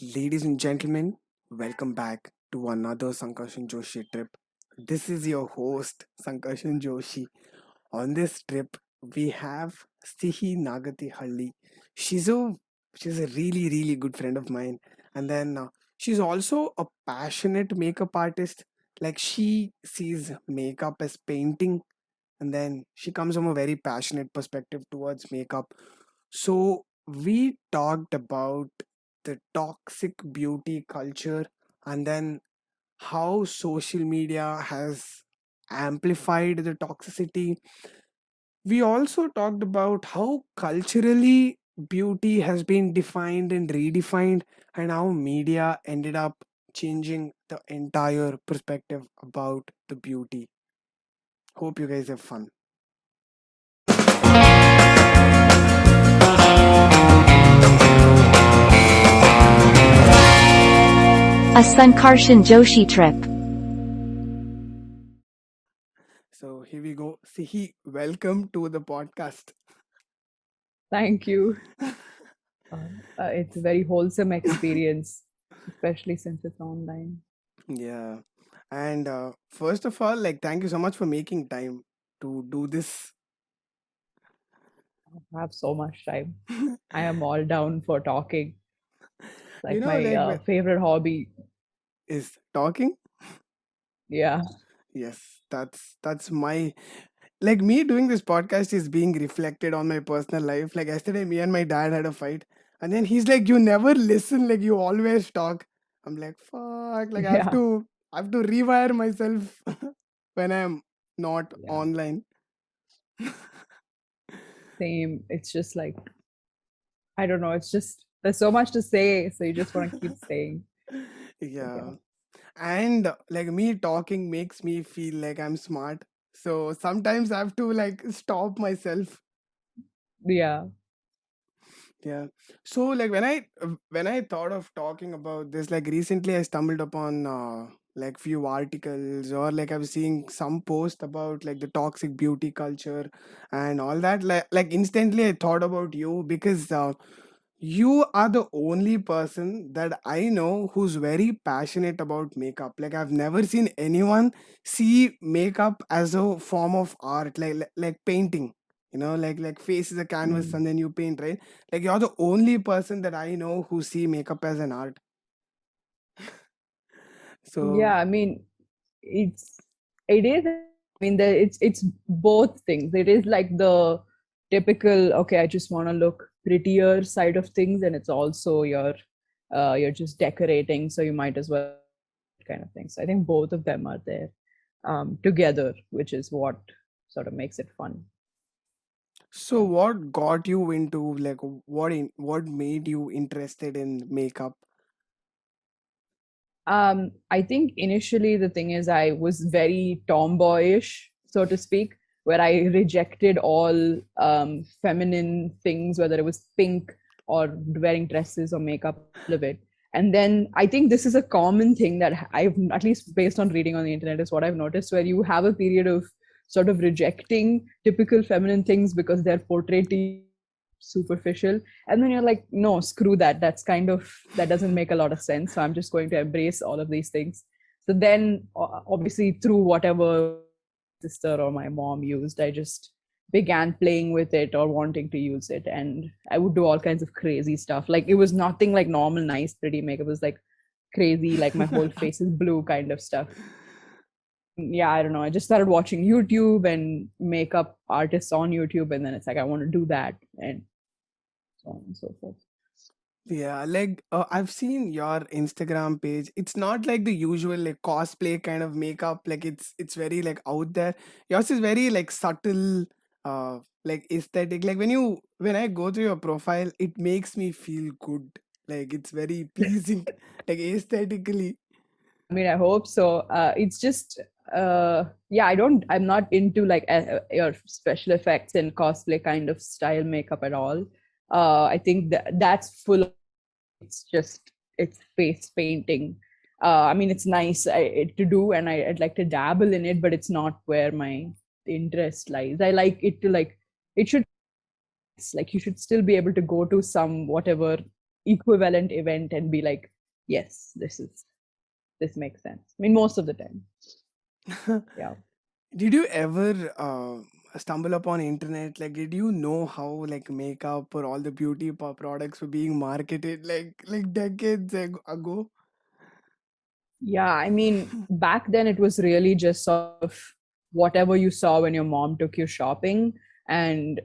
Ladies and gentlemen, welcome back to another Sankarshan Joshi trip. This is your host, Sankarshan Joshi. On this trip, we have Sihi Nagathihalli. She's a she's a really good friend of mine, and then she's also a passionate makeup artist. Like she sees makeup as painting, and then she comes from a very passionate perspective towards makeup. So we talked about the toxic beauty culture, and then how social media has amplified the toxicity. We also talked about how culturally beauty has been defined and redefined, and how media ended up changing the entire perspective about the beauty. Hope you guys have fun. A Sankarshan Joshi trip. So here we go. Sihi, welcome to the podcast. Thank you. It's a very wholesome experience, especially since it's online. Yeah. And first of all, like, thank you so much for making time to do this. I have so much time. I am all down for talking. It's You like know, my like, favorite hobby. is talking. Yeah. Yes, that's my like me doing this podcast is being reflected on my personal life. Like yesterday, me and my dad had a fight, and then he's like, "You never listen. Like you always talk." I'm like, "Fuck!" Like Yeah. I have to rewire myself when I'm not Yeah. online. Same. It's just like, I don't know. It's just, there's so much to say. So you just want to keep saying. But Yeah. yeah. And like me talking makes me feel like I'm smart, so sometimes I have to like stop myself. Yeah. Yeah. So like when I thought of talking about this, like recently I stumbled upon like few articles, or like I was seeing some post about like the toxic beauty culture and all that. Like instantly I thought about you, because you are the only person that I know who's very passionate about makeup. Like I've never seen anyone see makeup as a form of art, like painting. Like face is a canvas Mm. and then you paint, right? Like you're the only person that I know who see makeup as an art. So Yeah. I mean, it is. I mean, it's both things. It is like the typical, okay, I just want to look prettier side of things, and it's also you're just decorating, so you might as well kind of thing. So I think both of them are there together, which is what sort of makes it fun. so Yeah. what got you into, like, what made you interested in makeup? I think initially the thing is I was very tomboyish, so to speak, where I rejected all feminine things, whether it was pink or wearing dresses or makeup, all of it. And then I think this is a common thing that I've, at least based on reading on the internet, is what I've noticed, where you have a period of sort of rejecting typical feminine things because they're portrayed to you superficial, and then you're like, no, screw that, that's kind of, that doesn't make a lot of sense, so I'm just going to embrace all of these things. So then obviously through whatever sister or my mom used, I just began playing with it or wanting to use it, and I would do all kinds of crazy stuff. Like it was nothing like normal nice pretty makeup, it was like crazy, like my whole face is blue kind of stuff. Yeah, I don't know, I just started watching YouTube and makeup artists on YouTube, and then it's like I want to do that, and so on and so forth. Yeah, like I've seen your Instagram page. It's not like the usual like cosplay kind of makeup. Like it's very like out there. Yours is very like subtle, like aesthetic. Like when I go through your profile, it makes me feel good. Like it's very pleasing, like aesthetically. I mean, I hope so. It's just, yeah, I'm not into like your special effects and cosplay kind of style makeup at all. I think that's full of, it's just, it's face painting. I mean, it's nice to do, and I'd like to dabble in it, but it's not where my interest lies. I like it to like, it should, it's like you should still be able to go to some whatever equivalent event and be like, yes, this makes sense. I mean, most of the time. Yeah. Did you ever stumble upon internet? Like, did you know how like makeup or all the beauty products were being marketed like decades ago? Yeah, I mean, back then it was really just sort of whatever you saw when your mom took you shopping, and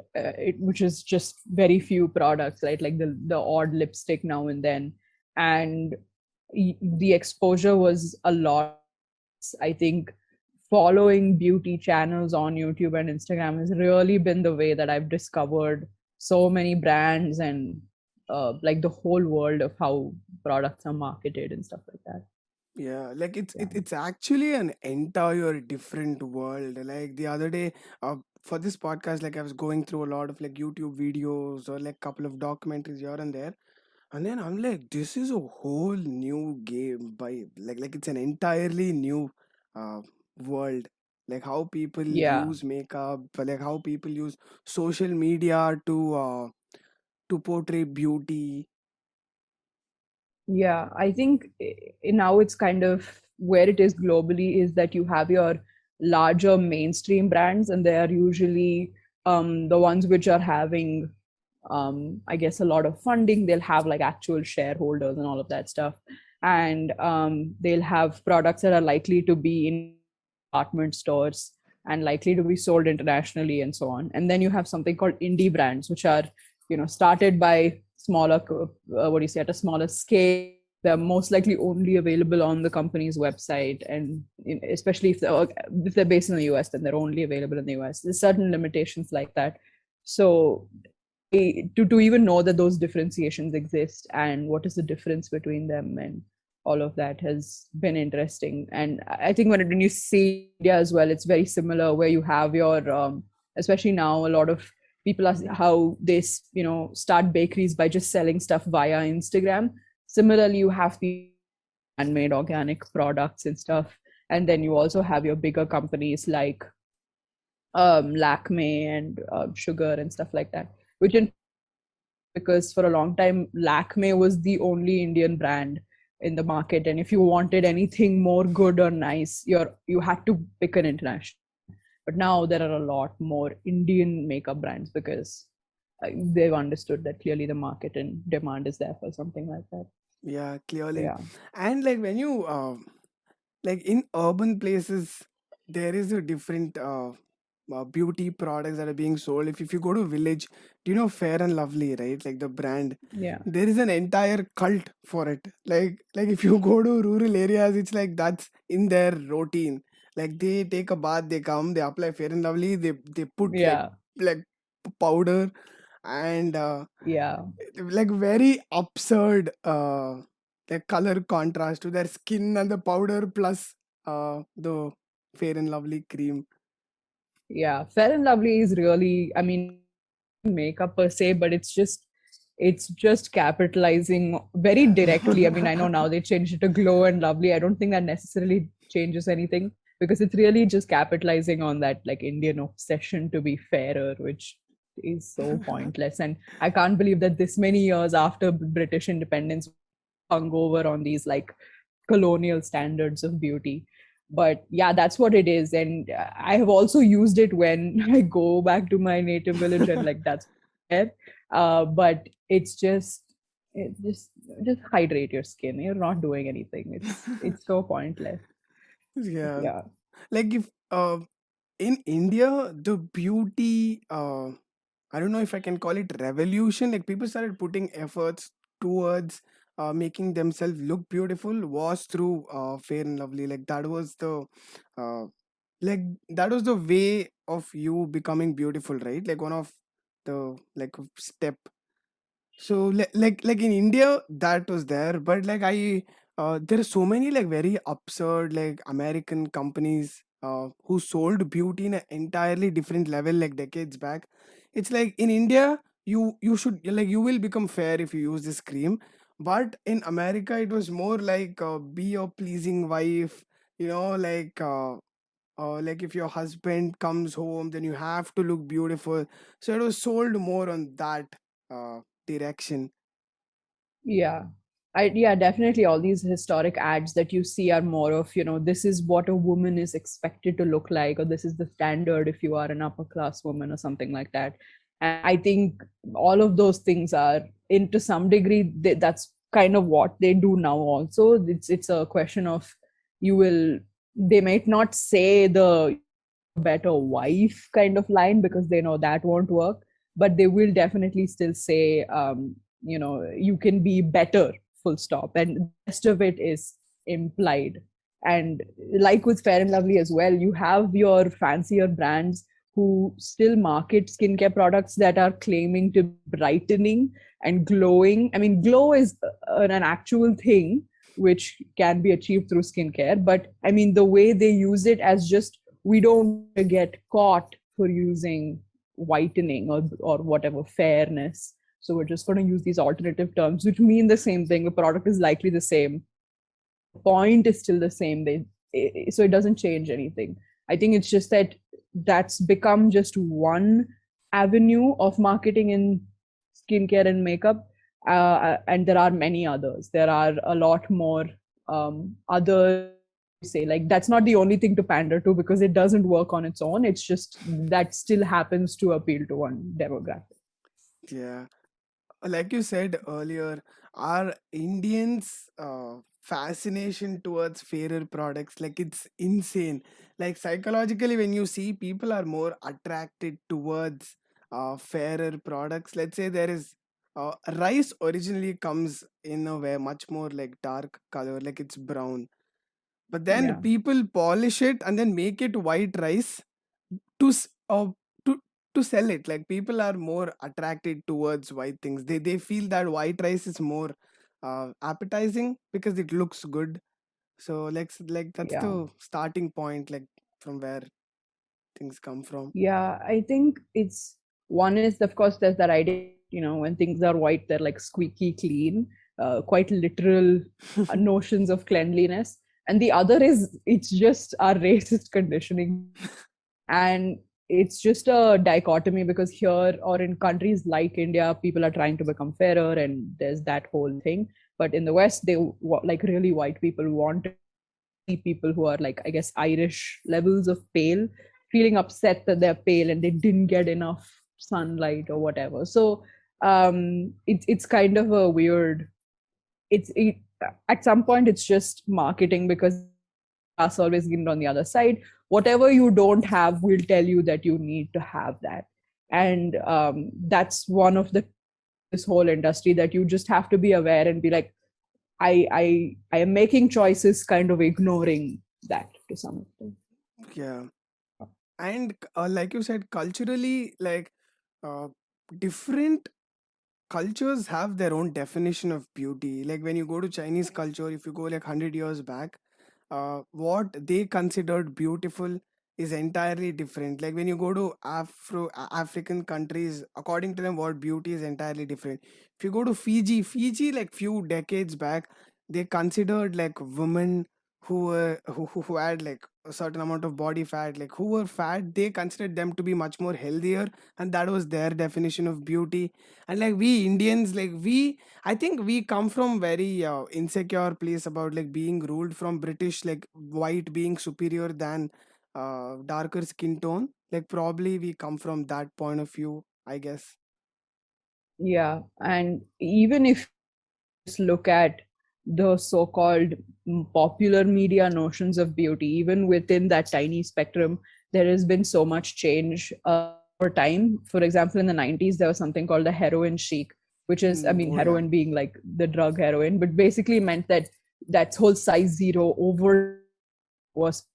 which is just very few products, right? Like the odd lipstick now and then, and the exposure was a lot. I think following beauty channels on YouTube and Instagram has really been the way that I've discovered so many brands and like the whole world of how products are marketed and stuff like that. Yeah, like Yeah. it's actually an entire different world. Like the other day, for this podcast, like I was going through a lot of like YouTube videos or like couple of documentaries here and there, and then I'm like, this is a whole new game by like it's an entirely new uh world. Like how people Yeah. use makeup, like how people use social media to portray beauty. Yeah, I think now it's kind of where it is globally is that you have your larger mainstream brands, and they are usually the ones which are having, I guess, a lot of funding. They'll have like actual shareholders and all of that stuff, and they'll have products that are likely to be in department stores and likely to be sold internationally and so on. And then you have something called indie brands, which are started by smaller, what do you say, at a smaller scale. They're most likely only available on the company's website, and especially if they're based in the US, then they're only available in the US. There's certain limitations like that. So to even know that those differentiations exist and what is the difference between them and all of that has been interesting. And I think when you see India as well, it's very similar, where you have your especially now a lot of people are how they start bakeries by just selling stuff via Instagram. Similarly, you have people handmade organic products and stuff, and then you also have your bigger companies like Lakme and Sugar and stuff like that, which in because for a long time Lakme was the only Indian brand in the market, and if you wanted anything more good or nice, you had to pick an international. But now there are a lot more Indian makeup brands because they've understood that clearly the market and demand is there for something like that. Yeah, So clearly. yeah, And like when you like in urban places, there is a different beauty products that are being sold. If you go to village, do you know Fair and Lovely, right? Like the brand, yeah, there is an entire cult for it. Like if you go to rural areas, it's like that's in their routine. Like they take a bath, they come, they apply Fair and Lovely, they put yeah, like powder and yeah. like very absurd like color contrast to their skin and the powder plus the Fair and Lovely cream. Yeah, Fair and Lovely is really, I mean, makeup per se, but it's just capitalizing very directly. I mean, I know now they changed it to Glow and Lovely. I don't think that necessarily changes anything because it's really just capitalizing on that like Indian obsession to be fairer, which is so pointless. And I can't believe that this many years after British independence hung over on these like colonial standards of beauty. But yeah, that's what it is. And I have also used it when I go back to my native village, and like that's it. But it's just hydrate your skin. You're not doing anything. It's so pointless. Yeah, Yeah. like if in India the beauty I don't know if I can call it revolution. Like people started putting efforts towards making themselves look beautiful was through Fair and Lovely. Like uh, that was the way of you becoming beautiful, right? Like one of the like step. So like in India that was there, but like I there are so many like very absurd like American companies who sold beauty in an entirely different level like decades back. It's like in India you should like you will become fair if you use this cream, but in America it was more like be your pleasing wife, you know, like if your husband comes home then you have to look beautiful. So it was sold more on that uh, direction. Yeah. Yeah, definitely all these historic ads that you see are more of, this is what a woman is expected to look like, or this is the standard if you are an upper class woman or something like that. And I think all of those things are, into some degree, that's kind of what they do now also. It's a question of, you will, they might not say the be a better wife kind of line because they know that won't work, but they will definitely still say, you can be better, full stop, and the rest of it is implied. And like with Fair and Lovely as well, you have your fancier brands who still market skincare products that are claiming to be brightening and glowing. I mean, glow is an actual thing which can be achieved through skincare, but I mean, the way they use it as just, we don't want to get caught for using whitening or whatever fairness, so we're just going to use these alternative terms which mean the same thing. The product is likely the same, the point is still the same. So it doesn't change anything. I think it's just that that's become just one avenue of marketing in skincare and makeup, and there are many others. There are a lot more other, say, like, that's not the only thing to pander to because it doesn't work on its own. It's just that still happens to appeal to one demographic. Yeah. Like you said earlier, our Indians' fascination towards fairer products, like it's insane. Like psychologically, when you see people are more attracted towards fairer products. Let's say there is rice originally comes in a way much more like dark color, like it's brown. But then Yeah. people polish it and then make it white rice to to to sell it. Like people are more attracted towards white things. They feel that white rice is more appetizing because it looks good. So like that's Yeah. the starting point, like from where things come from. Yeah, I think it's, one is, of course, there's that idea that, when things are white, they're like squeaky clean, quite literal notions of cleanliness. And the other is, it's just our racist conditioning. And it's just a dichotomy because here, or in countries like India, people are trying to become fairer and there's that whole thing. But in the West, like really white people want people who are like, I guess, Irish levels of pale, feeling upset that they're pale and they didn't get enough sunlight or whatever. So it's kind of a weird. It at some point it's just marketing because glass always get on the other side. Whatever you don't have will tell you that you need to have that, and that's one of the, this whole industry, that you just have to be aware and be like, I am making choices, kind of ignoring that to some extent. Yeah. And like you said, culturally, like uh, different cultures have their own definition of beauty. Like when you go to Chinese culture, if you go like 100 years back, what they considered beautiful is entirely different. Like when you go to African countries, according to them, what beauty is entirely different. If you go to Fiji, like few decades back, they considered like women who were who had like a certain amount of body fat, like who were fat, they considered them to be much more healthier, and that was their definition of beauty. And like we Indians, like I think we come from very insecure place about like being ruled from British, like white being superior than darker skin tone. Like probably we come from that point of view, I guess. Yeah, and even if just look at the so-called popular media notions of beauty, even within that tiny spectrum, there has been so much change over time. For example, in the 90s, there was something called the heroin chic, which is, I mean, Oh yeah. heroin being like the drug heroin, but basically meant that that whole size zero over was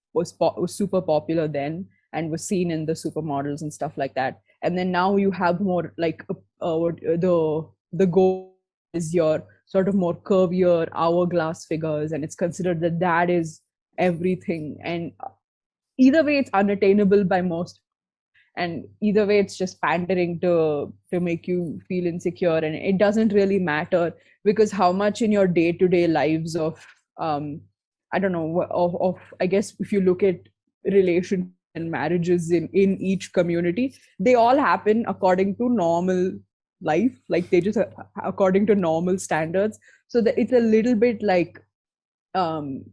super popular then and was seen in the supermodels and stuff like that. And then now you have more like the goal is your sort of more curvier hourglass figures, and it's considered that that is everything. And either way, it's unattainable by most, and either way it's just pandering to make you feel insecure, and it doesn't really matter because how much in your day-to-day lives of I don't know, of I guess if you look at relationships and marriages in each community, they all happen according to normal life, like they just according to normal standards. So that it's a little bit like um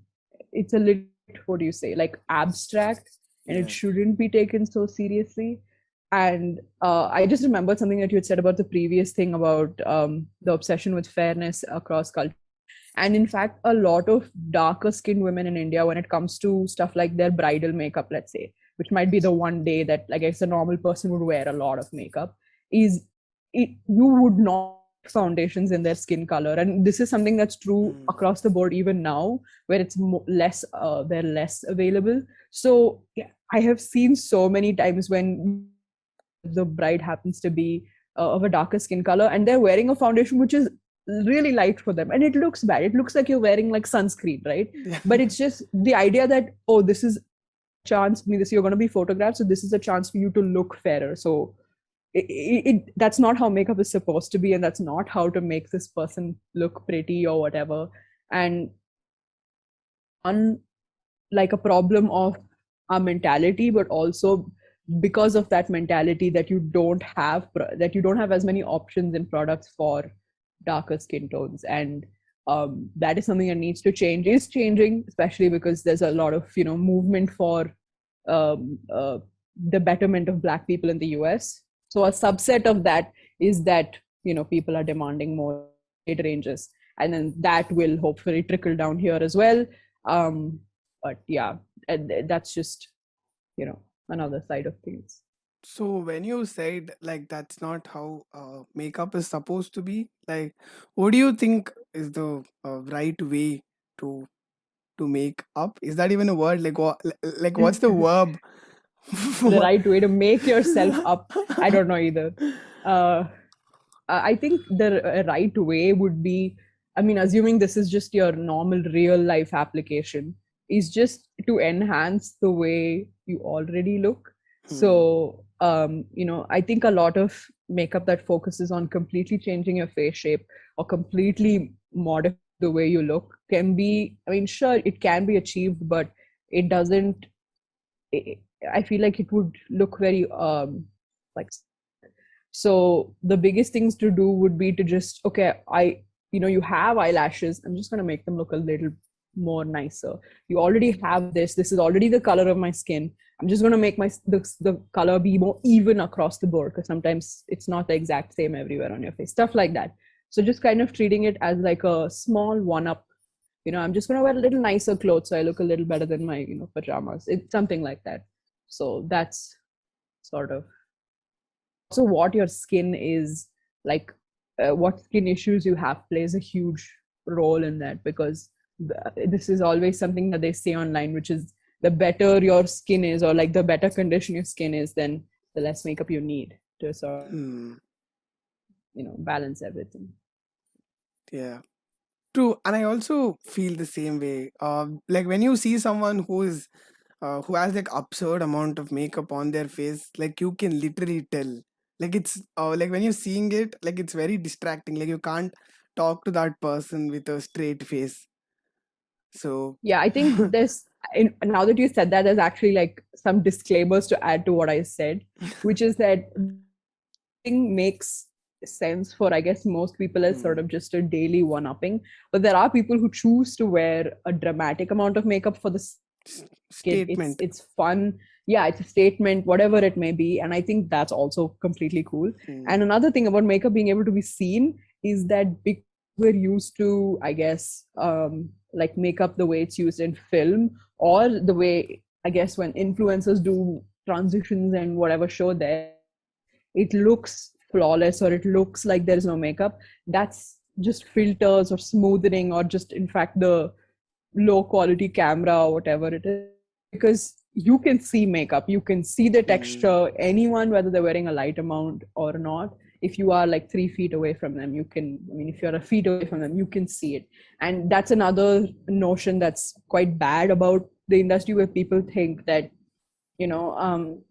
it's a little bit, what do you say, like abstract, and it Yeah. shouldn't be taken so seriously. And I just remembered something that you had said about the previous thing about the obsession with fairness across cultures. And in fact, a lot of darker skinned women in India, when it comes to stuff like their bridal makeup, let's say, which might be the one day that, like, I guess a normal person would wear a lot of makeup, is it you would not foundations in their skin color. And this is something that's true Mm. across the board even now, where it's less they're less available. So yeah, I have seen so many times when the bride happens to be of a darker skin color, and they're wearing a foundation which is really light for them, and it looks bad. It looks like you're wearing like sunscreen, right? Yeah. But it's just the idea that, oh, this is chance, I mean, this, you're going to be photographed, so this is a chance for you to look fairer. So that's not how makeup is supposed to be, and that's not how to make this person look pretty or whatever. And on, like, a problem of our mentality, but also because of that mentality that you don't have as many options in products for darker skin tones. And that is something that needs to change, is changing, especially because there's a lot of movement for the betterment of Black people in the US. So a subset of that is that people are demanding more shade ranges, and then that will hopefully trickle down here as well. But yeah, that's just another side of things. So when you said like that's not how makeup is supposed to be, like what do you think is the right way to make up? Is that even a word? Like what? Like what's the verb? The right way to make yourself up, I don't know either. uh, I think the right way would be, I mean, assuming this is just your normal real life application, is just to enhance the way you already look. Hmm. So, I think a lot of makeup that focuses on completely changing your face shape or completely modifying the way you look can be, I mean, sure, it can be achieved, but it doesn't, I feel like it would look very like, so the biggest things to do would be to just, okay, you have eyelashes, I'm just going to make them look a little more nicer. You already have this is already the color of my skin. I'm just going to make the color be more even across the board, because sometimes it's not the exact same everywhere on your face, stuff like that. So just kind of treating it as like a small one up. I'm just going to wear a little nicer clothes so I look a little better than my pajamas. It's something like that. So that's sort of also what your skin is like. What skin issues you have plays a huge role in that, because this is always something that they say online, which is the better your skin is, or like the better condition your skin is, then the less makeup you need to sort of Hmm. balance everything. Yeah. True, and I also feel the same way. Like when you see someone who has like absurd amount of makeup on their face, like you can literally tell. Like it's like when you're seeing it, like it's very distracting. Like you can't talk to that person with a straight face. So Yeah, I think now that you said that, there's actually like some disclaimers to add to what I said, which is that thing makes sense for, I guess, most people as sort hmm, of just a daily one-upping. But there are people who choose to wear a dramatic amount of makeup for the skin. It's statement. it's fun. Yeah, it's a statement, whatever it may be. And I think that's also completely cool. And Hmm, another thing about makeup being able to be seen is that because we're used to, I guess, like makeup the way it's used in film, or the way, I guess, when influencers do transitions and whatever show there, it looks flawless or it looks like there's no makeup. That's just filters or smoothing, or just in fact the low quality camera or whatever it is. Because you can see makeup, you can see the hmm, texture, anyone, whether they're wearing a light amount or not. If you are like 3 feet away from them, you can, I mean, if you're a feet away from them, you can see it. And that's another notion that's quite bad about the industry, where people think that you know um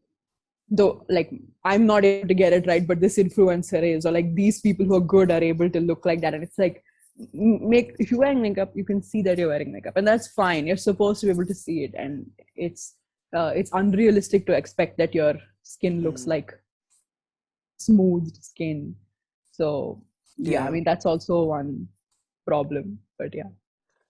though, like, I'm not able to get it right, but this influencer is, or like these people who are good are able to look like that. And it's like, make if you're wearing makeup, you can see that you're wearing makeup, and that's fine. You're supposed to be able to see it. And it's unrealistic to expect that your skin looks hmm. like smoothed skin. So yeah, I Yeah. mean that's also one problem. But yeah.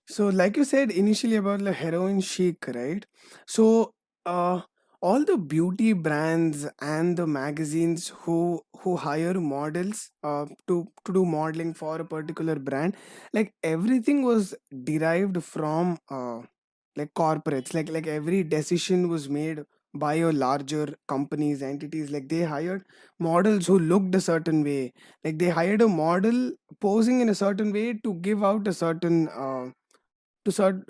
So, like you said initially about the heroin chic, right? So, uh, all the beauty brands and the magazines who hire models to do modeling for a particular brand, like everything was derived from like corporates. Like every decision was made by a larger companies entities. Like they hired models who looked a certain way. Like they hired a model posing in a certain way to give out a certain to sort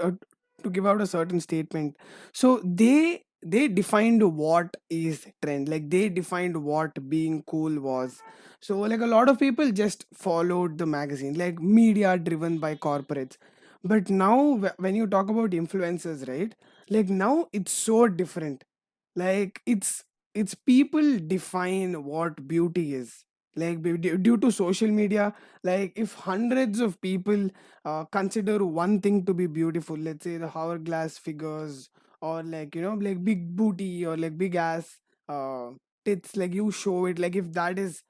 to give out a certain statement. So they defined what is trend, like they defined what being cool was. So like a lot of people just followed the magazine, like media driven by corporates. But now when you talk about influencers, right, like now it's so different. Like it's people define what beauty is. Like due to social media, like if hundreds of people consider one thing to be beautiful, let's say the hourglass figures, or like like big booty, or like big ass tits, like you show it, like if that is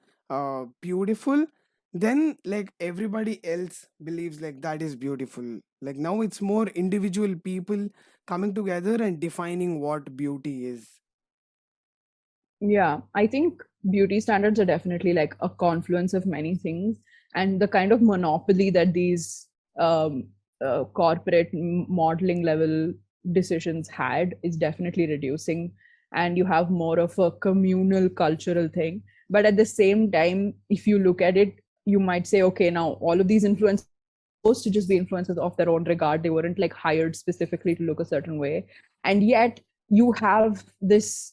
beautiful, then like everybody else believes like that is beautiful. Like now it's more individual people coming together and defining what beauty is. Yeah, I think beauty standards are definitely like a confluence of many things, and the kind of monopoly that these um, corporate modeling level decisions had is definitely reducing, and you have more of a communal cultural thing. But at the same time, if you look at it, you might say, okay, now all of these influencers supposed to just be influencers of their own regard. They weren't like hired specifically to look a certain way, and yet you have this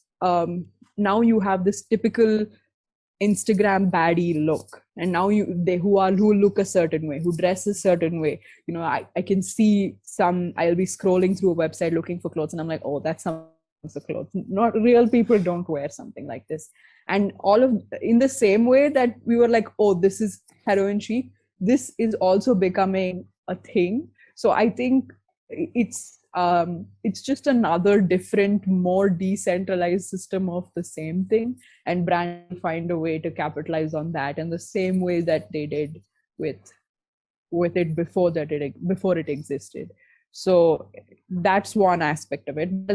now you have this typical Instagram baddie look, and now who look a certain way, who dress a certain way. I can see some. I'll be scrolling through a website looking for clothes, and I'm like, oh, that's some of clothes. Not real people don't wear something like this, and all of in the same way that we were like, oh, this is heroin chic. This is also becoming a thing. So I think it's just another different, more decentralized system of the same thing, and brands will find a way to capitalize on that in the same way that they did with it before it existed. So that's one aspect of it. But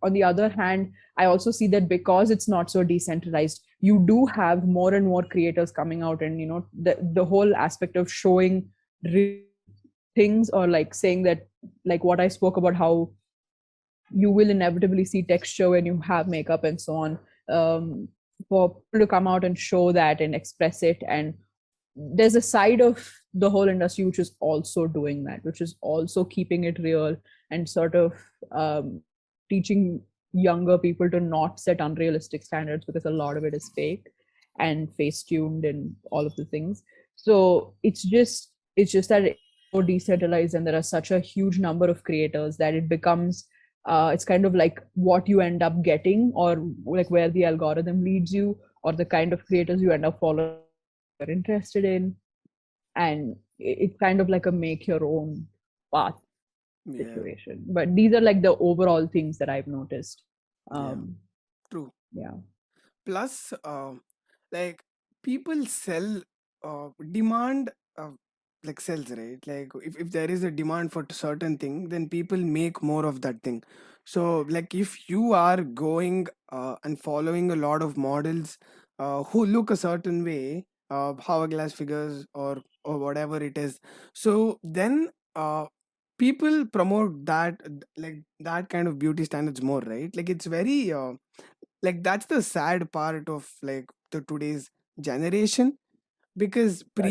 on the other hand, I also see that because it's not so decentralized, you do have more and more creators coming out, and the whole aspect of showing real things, or like saying that, like what I spoke about, how you will inevitably see texture when you have makeup and so on. um, for people to come out and show that and express it, and there's a side of the whole industry which is also doing that, which is also keeping it real, and sort of teaching younger people to not set unrealistic standards, because a lot of it is fake and face tuned and all of the things. So it's just that it's so decentralized, and there are such a huge number of creators that it becomes it's kind of like what you end up getting, or like where the algorithm leads you, or the kind of creators you end up following you're interested in, and it's kind of like a make your own path Yeah. situation. But these are like the overall things that I've noticed. Yeah, um true. yeah. Plus like people sell demand like sells, right? Like if there is a demand for certain thing, then people make more of that thing. So like if you are going and following a lot of models who look a certain way, hourglass figures or whatever it is, so then people promote that, like that kind of beauty standards more, right? Like it's very like that's the sad part of like the today's generation. Because Sorry.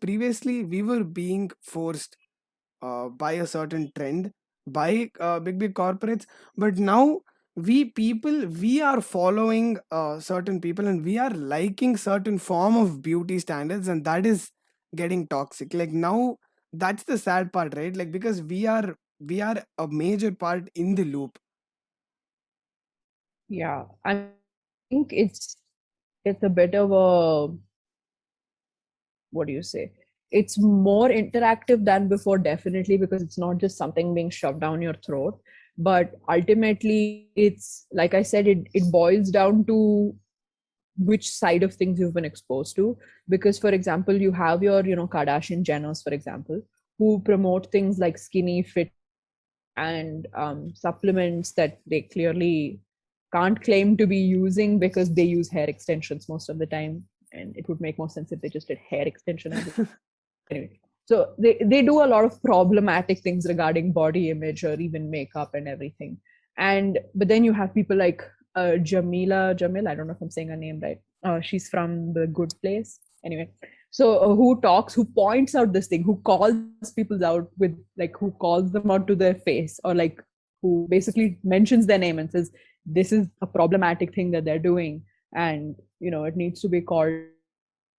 previously we were being forced by a certain trend, by big corporates. But now we are following certain people, and we are liking certain form of beauty standards, and that is getting toxic. Like now that's the sad part, right? Like because we are a major part in the loop. Yeah, I think it's a bit of a, what do you say, it's more interactive than before, definitely, because it's not just something being shoved down your throat. But ultimately, it's like I said, it boils down to which side of things you've been exposed to. Because, for example, you have your, Kardashian Jenners, for example, who promote things like skinny fit and supplements that they clearly can't claim to be using because they use hair extensions most of the time. And it would make more sense if they just did hair extension as anyway. So they do a lot of problematic things regarding body image or even makeup and everything. And but then you have people like Jamil, I don't know if I'm saying her name right. She's from The Good Place. Anyway, so who points out this thing, who calls people out with, like, who calls them out to their face, or like who basically mentions their name and says this is a problematic thing that they're doing, and it needs to be called,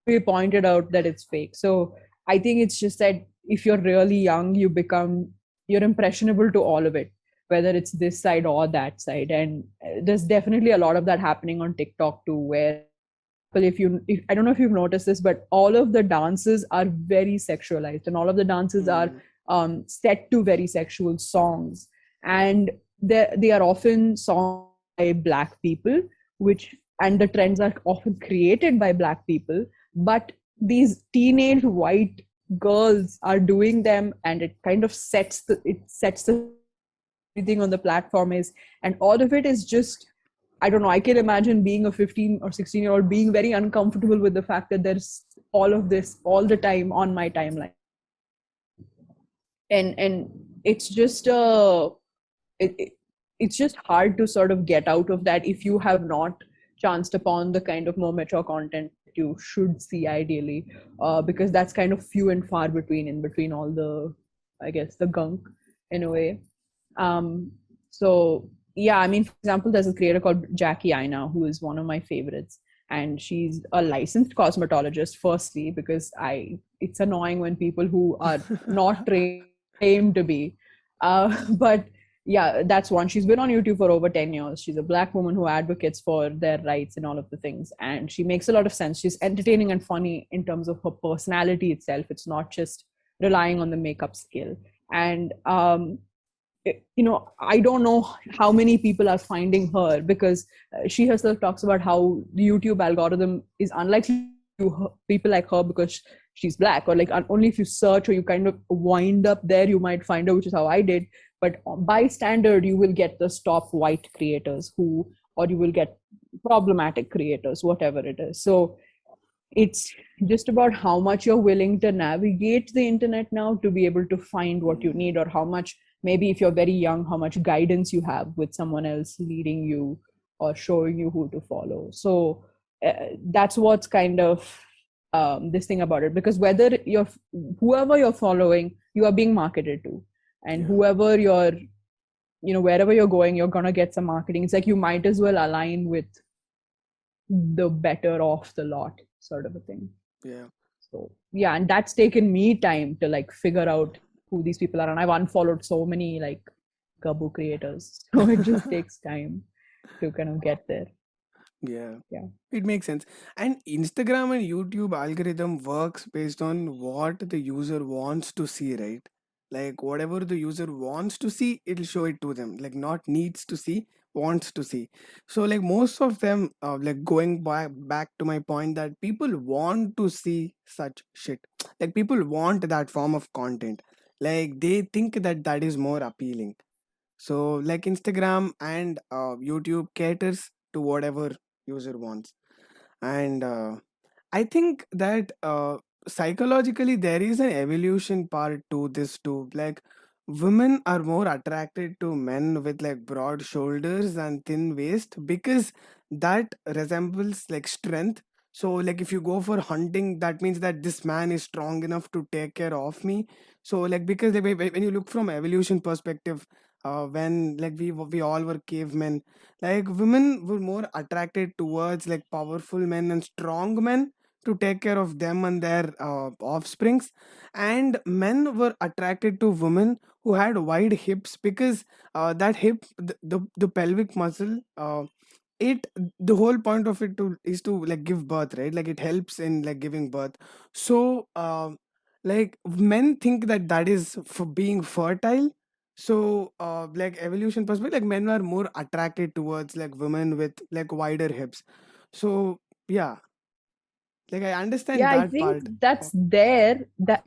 be pointed out that it's fake. So I think it's just that if you're really young, you're impressionable to all of it, whether it's this side or that side. And there's definitely a lot of that happening on TikTok too, where, if I don't know if you've noticed this, but all of the dances are very sexualized, and all of the dances are Mm, set to very sexual songs, and they are often songs by black people, which and the trends are often created by black people, but these teenage white girls are doing them, and it kind of sets the everything on the platform is, and all of it is just, I don't know. I can imagine being a 15 or 16-year-old being very uncomfortable with the fact that there's all of this all the time on my timeline. And it's just it, it, it's just hard to sort of get out of that if you have not chanced upon the kind of more mature content that you should see ideally, because that's kind of few and far between in between all the, I guess, the gunk in a way. So yeah, I mean, for example, there's a creator called Jackie Aina who is one of my favorites, and she's a licensed cosmetologist. Firstly, because it's annoying when people who are not trained claim to be, but yeah, that's one. She's been on YouTube for over 10 years. She's a black woman who advocates for their rights and all of the things, and she makes a lot of sense. She's entertaining and funny in terms of her personality itself. It's not just relying on the makeup skill. And I don't know how many people are finding her, because she herself talks about how the YouTube algorithm is unlikely to people like her because she's black, or like only if you search or you kind of wind up there you might find her, which is how I did. But by standard you will get the top white creators who, or you will get problematic creators, whatever it is. So it's just about how much you're willing to navigate the internet now to be able to find what you mm, need, or how much, maybe if you're very young, how much guidance you have with someone else leading you or showing you who to follow. So that's what's kind of this thing about it, because whoever you're following, you are being marketed to, and yeah. whoever you're, wherever you're going, you're gonna get some marketing. It's like you might as well align with the better off the lot, sort of a thing. Yeah. So yeah, and that's taken me time to like figure out who these people are, and I've unfollowed so many like Kabu creators, so it just takes time to kind of get there. Yeah. Yeah. It makes sense. And Instagram and YouTube algorithm works based on what the user wants to see, right? Like whatever the user wants to see, it'll show it to them. Like not needs to see, wants to see. So like most of them, like going back to my point that people want to see such shit. Like people want that form of content. Like they think that that is more appealing. So like Instagram and YouTube caters to whatever user wants. And I think that psychologically there is an evolution part to this too. Like women are more attracted to men with like broad shoulders and thin waist because that resembles like strength. So like if you go for hunting, that means that this man is strong enough to take care of me. So like because like, when you look from evolution perspective, when like we all were cavemen, like women were more attracted towards like powerful men and strong men to take care of them and their offsprings, and men were attracted to women who had wide hips because that hip, the pelvic muscle, it the whole point of it is to like give birth, right? Like it helps in like giving birth. So like men think that that is for being fertile. So like evolution perspective, like men are more attracted towards like women with like wider hips. So Yeah, like I understand Yeah, I that think part. that's there. That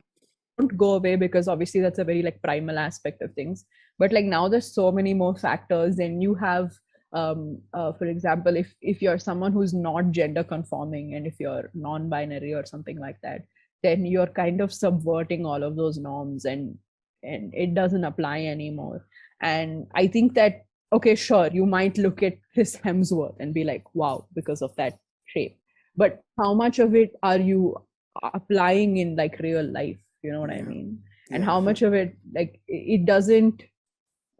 won't go away because obviously that's a very like primal aspect of things. But like now there's so many more factors, and you have, for example, if you're someone who's not gender conforming, and if you're non-binary or something like that, then you're kind of subverting all of those norms, and it doesn't apply anymore. And I think that, okay, sure, you might look at Chris Hemsworth and be like, wow, because of that shape, but how much of it are you applying in like real life? You know what I Yeah, mean? And yeah, how much of it, like, it doesn't,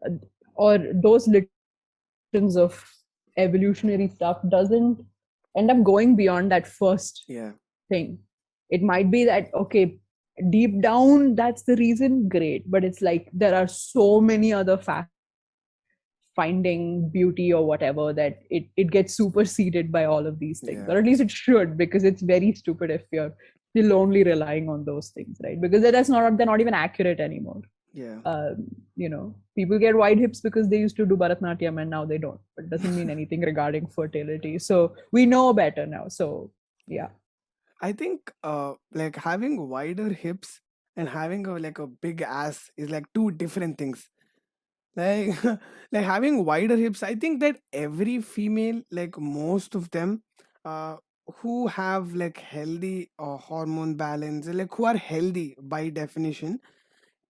uh, or those literations of evolutionary stuff doesn't end up going beyond that first yeah, thing. It might be that, okay, deep down that's the reason, great, but it's like there are so many other factors finding beauty or whatever that it gets superseded by all of these things, yeah, or at least it should, because it's very stupid if you're still only relying on those things, right? Because that's not, they're not even accurate anymore. yeah. People get wide hips because they used to do Bharatnatyam and now they don't, but it doesn't mean anything regarding fertility, so we know better now. So yeah. I think like having wider hips and having a like a big ass is like two different things. Like like having wider hips, I think that every female, like most of them, uh who have like healthy hormone balance, like who are healthy by definition,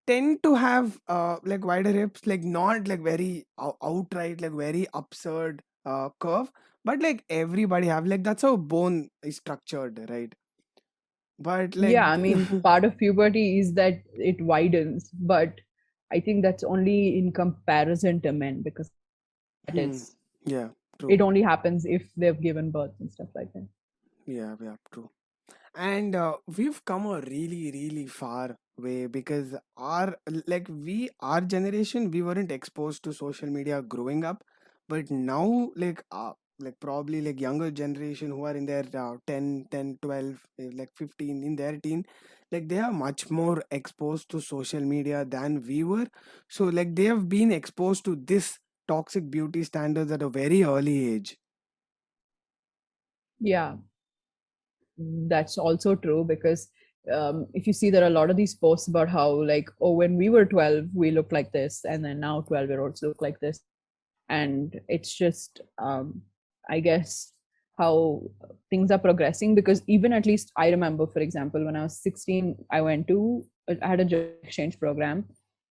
tend to have like wider hips, like not like very outright like very absurd curve, but like everybody have, like that's how bone is structured, right? But like Yeah, I mean, part of puberty is that it widens, but I think that's only in comparison to men, because that hmm, it's yeah, true. it only happens if they've given birth and stuff like that. Yeah, yeah, true. And we've come a really really far way, because our, like our generation, we weren't exposed to social media growing up, but now like probably like younger generation who are in their 10 10 12 like 15 in their teen, like they are much more exposed to social media than we were. So like they have been exposed to this toxic beauty standards at a very early age. Yeah, that's also true because if you see, there are a lot of these posts about how, like, oh, when we were 12 we looked like this, and then now 12-year-olds look like this. And it's just, I guess, how things are progressing, because even, at least I remember, for example, when I was 16, I had a job exchange program,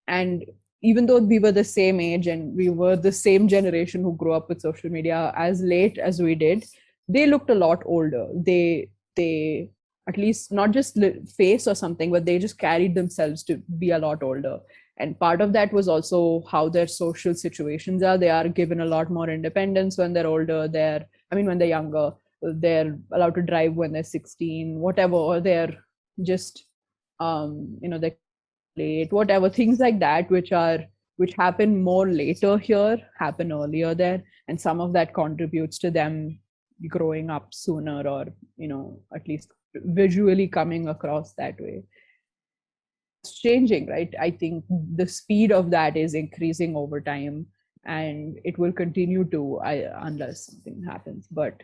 and even though we were the same age and we were the same generation who grew up with social media as late as we did, they looked a lot older. They at least not just face or something, but they just carried themselves to be a lot older. And part of that was also how their social situations are. They are given a lot more independence when they're older. When they're younger, they're allowed to drive when they're 16, whatever, or they're just, they're late, whatever, things like that, which happen more later here, happen earlier there. And some of that contributes to them growing up sooner, or, at least visually coming across that way. It's changing, right? I think the speed of that is increasing over time, and it will continue to, unless something happens. But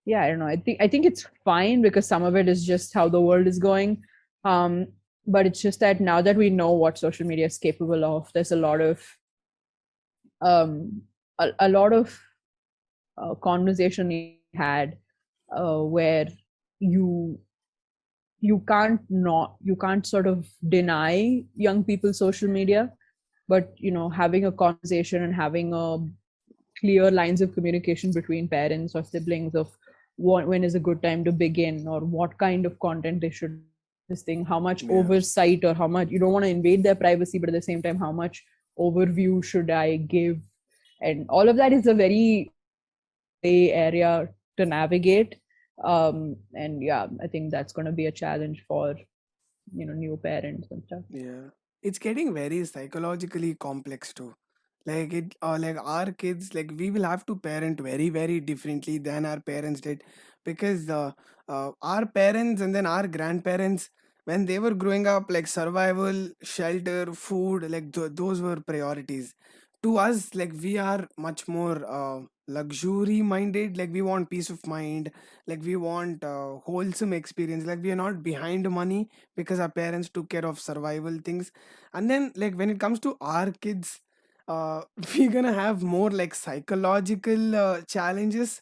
yeah, I don't know. I think it's fine because some of it is just how the world is going. Um, but it's just that now that we know what social media is capable of, there's um, a lot of conversation we had, where you you can't sort of deny young people social media, but having a conversation and having a clear lines of communication between parents or siblings of when is a good time to begin, or what kind of content they should, this thing, how much Yeah, oversight, or how much you don't want to invade their privacy, but at the same time how much overview should I give. And all of that is a very gray area to navigate. And yeah, I think that's going to be a challenge for new parents and stuff. yeah. It's getting very psychologically complex too. Like it, like our kids, like we will have to parent very, very differently than our parents did, because our parents and then our grandparents, when they were growing up, like survival, shelter, food, like those were priorities. To us, like we are much more. luxury minded, like we want peace of mind, like we want wholesome experience, like we are not behind money because our parents took care of survival things. And then like when it comes to our kids, we're gonna have more like psychological challenges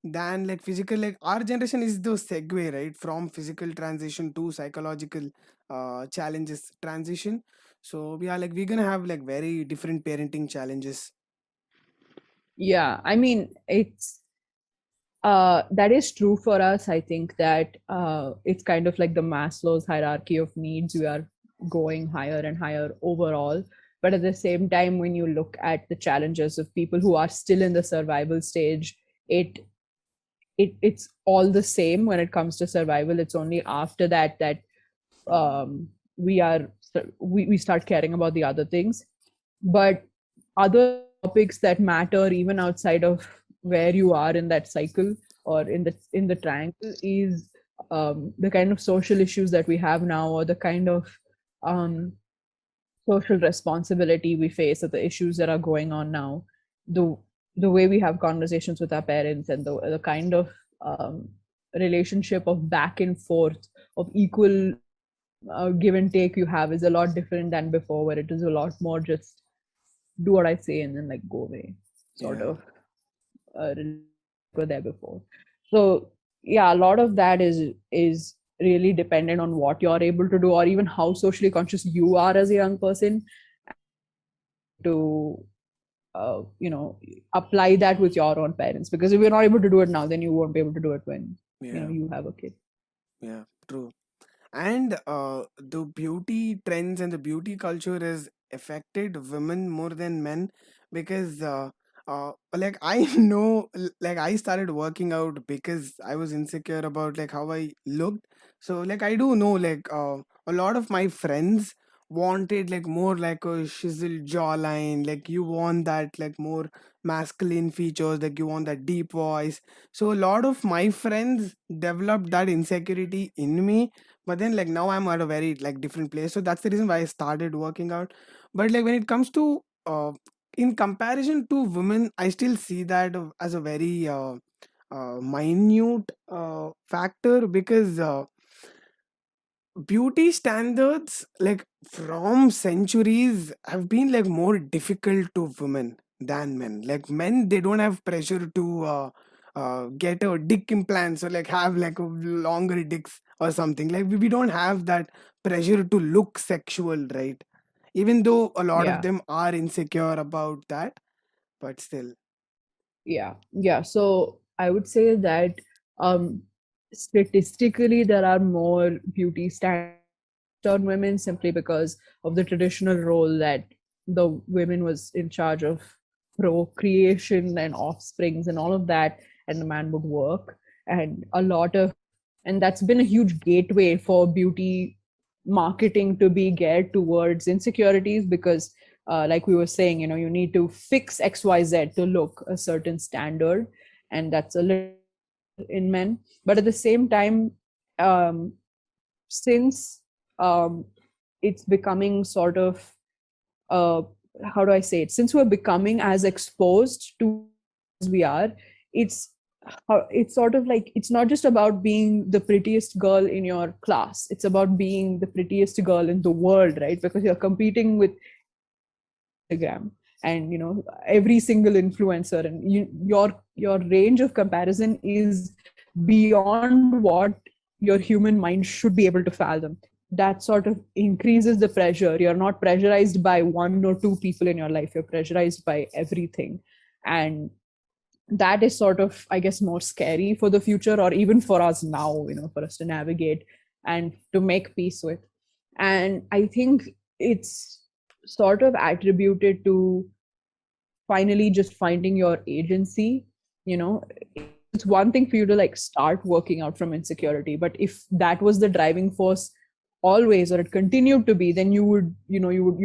than like physical. Like our generation is the segue, right, from physical transition to psychological challenges transition. So we are like we're gonna have like very different parenting challenges. Yeah, I mean, it's that is true for us. I think that it's kind of like the Maslow's hierarchy of needs. We are going higher and higher overall. But at the same time, when you look at the challenges of people who are still in the survival stage, it it's all the same when it comes to survival. It's only after that that we are we start caring about the other things. But other topics that matter even outside of where you are in that cycle or in the triangle is the kind of social issues that we have now, or the kind of um, social responsibility we face, or the issues that are going on now, the the way we have conversations with our parents, and the kind of relationship of back and forth of equal give and take you have is a lot different than before, where it is a lot more just do what I say and then like go away sort Yeah, of were there before. So yeah, a lot of that is really dependent on what you're able to do, or even how socially conscious you are as a young person, to apply that with your own parents. Because if you're not able to do it now, then you won't be able to do it when yeah, you have a kid. yeah, true. And the beauty trends and the beauty culture has affected women more than men, because like I know, like I started working out because I was insecure about like how I looked. So like I do know like a lot of my friends wanted like more like a chiseled jawline, like you want that like more masculine features, like you want that deep voice. So a lot of my friends developed that insecurity in me. But then like now I'm at a very like different place, so that's the reason why I started working out. But like when it comes to in comparison to women, I still see that as a very minute factor, because beauty standards like from centuries have been like more difficult to women than men. Like men, they don't have pressure to get a dick implants or like have like a longer dicks or something. Like we don't have that pressure to look sexual, right? Even though a lot of Yeah. them are insecure about that, but still. Yeah, so I would say that um statistically there are more beauty standards placed on women, simply because of the traditional role that the women was in charge of procreation and offsprings and all of that, and the man would work. And a lot of and that's been a huge gateway for beauty marketing to be geared towards insecurities, because like we were saying, you need to fix xyz to look a certain standard, and that's a little in men. But at the same time, um, since um, it's becoming sort of uh, how do I say it? Since we're becoming as exposed to as we are, it's it's sort of like it's not just about being the prettiest girl in your class. It's about being the prettiest girl in the world, right? Because you're competing with Instagram and every single influencer, and your range of comparison is beyond what your human mind should be able to fathom. That sort of increases the pressure. You're not pressurized by one or two people in your life, you're pressurized by everything. And that is sort of, I guess, more scary for the future, or even for us now, for us to navigate and to make peace with. And I think it's sort of attributed to finally just finding your agency. It's one thing for you to like start working out from insecurity, but if that was the driving force always, or it continued to be, then you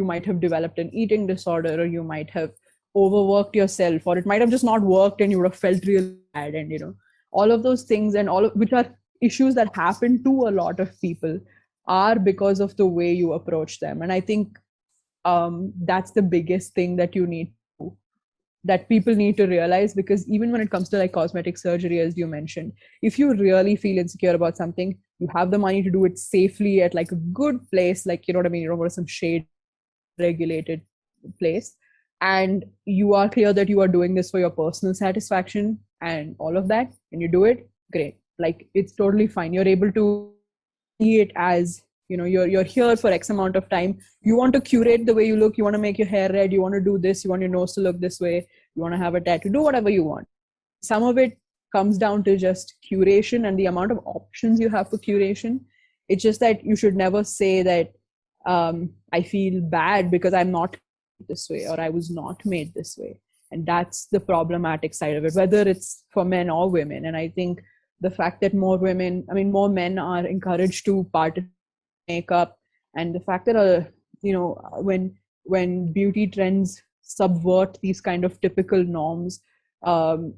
might have developed an eating disorder, or you might have overworked yourself, or it might have just not worked and you would have felt really bad. And all of those things, and all of which are issues that happen to a lot of people, are because of the way you approach them. And I think that's the biggest thing that you need to do. that people need to realize, because even when it comes to like cosmetic surgery, as you mentioned, if you really feel insecure about something, you have the money to do it safely at like a good place, like, you know what I mean, you don't go to some shade regulated place, and you are clear that you are doing this for your personal satisfaction and all of that, and you do it, great. Like, it's totally fine. You're able to see it as, you know, you're here for X amount of time. You want to curate the way you look, you want to make your hair red, you want to do this, you want your nose to look this way, you want to have a tattoo, do whatever you want. Some of it comes down to just curation and the amount of options you have for curation. It's just that you should never say that I feel bad because I'm not this way, or I was not made this way. And that's the problematic side of it, whether it's for men or women. And I think the fact that more women, I mean, more men are encouraged to participate in makeup, and the fact that, you know, when beauty trends subvert these kind of typical norms,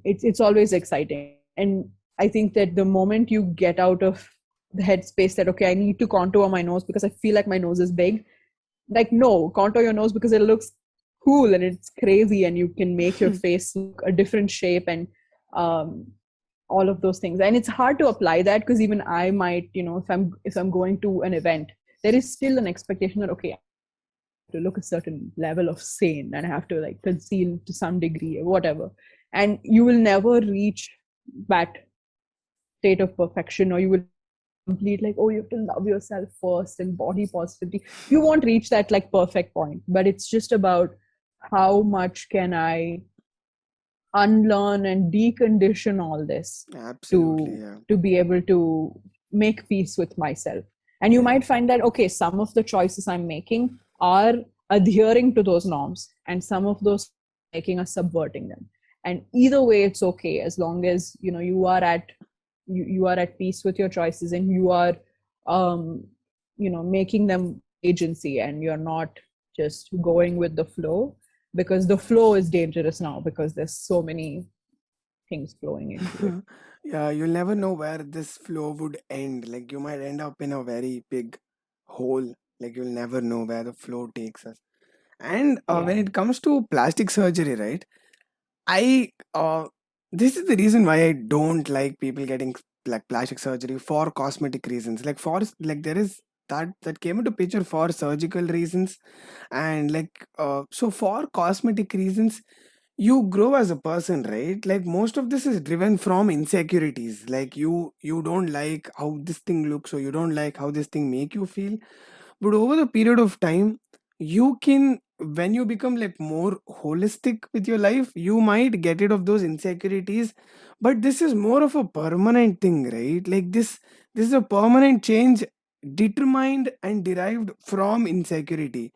it's always exciting. And I think that the moment you get out of the headspace that, okay, I need to contour my nose because I feel like my nose is big, like, no, contour your nose because it looks cool and it's crazy, and you can make your face look a different shape, and um, all of those things. And it's hard to apply that, because even I might, you know, if I'm going to an event, there is still an expectation that, okay, I have to look a certain level of sane, and I have to like conceal to some degree or whatever. And you will never reach that state of perfection, or you will complete like, oh, you have to love yourself first and body positivity. You won't reach that like perfect point, but it's just about how much can I unlearn and decondition all this Absolutely, to yeah. be able to make peace with myself. And you Yeah. might find that, okay, some of the choices I'm making are adhering to those norms, and some of those making are subverting them. And either way, it's okay, as long as, you know, you are at peace with your choices, and you are you know, making them agency, and you're not just going with the flow, because the flow is dangerous now, because there's so many things flowing into it. Yeah, you'll never know where this flow would end. Like, you might end up in a very big hole. Like, you'll never know where the flow takes us. And Yeah. when it comes to plastic surgery, right? I This is the reason why I don't like people getting like plastic surgery for cosmetic reasons. Like, for like, there is that came into picture for surgical reasons, and like, so for cosmetic reasons, you grow as a person, right? Like, most of this is driven from insecurities. Like, you don't like how this thing looks, or you don't like how this thing make you feel. But over the period of time, you can, when you become like more holistic with your life, you might get rid of those insecurities. But this is more of a permanent thing, right? Like, this is a permanent change, determined and derived from insecurity.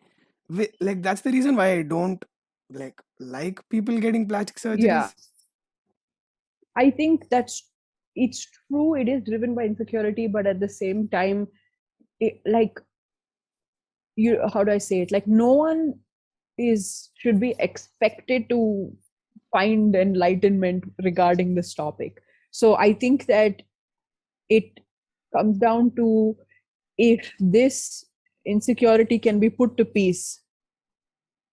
Like, that's the reason why I don't like people getting plastic Yeah. surgeries. I think that's, it's true, it is driven by insecurity, but at the same time, like, you, how do I say it? Like, no one is should be expected to find enlightenment regarding this topic. So I think that it comes down to, if this insecurity can be put to peace,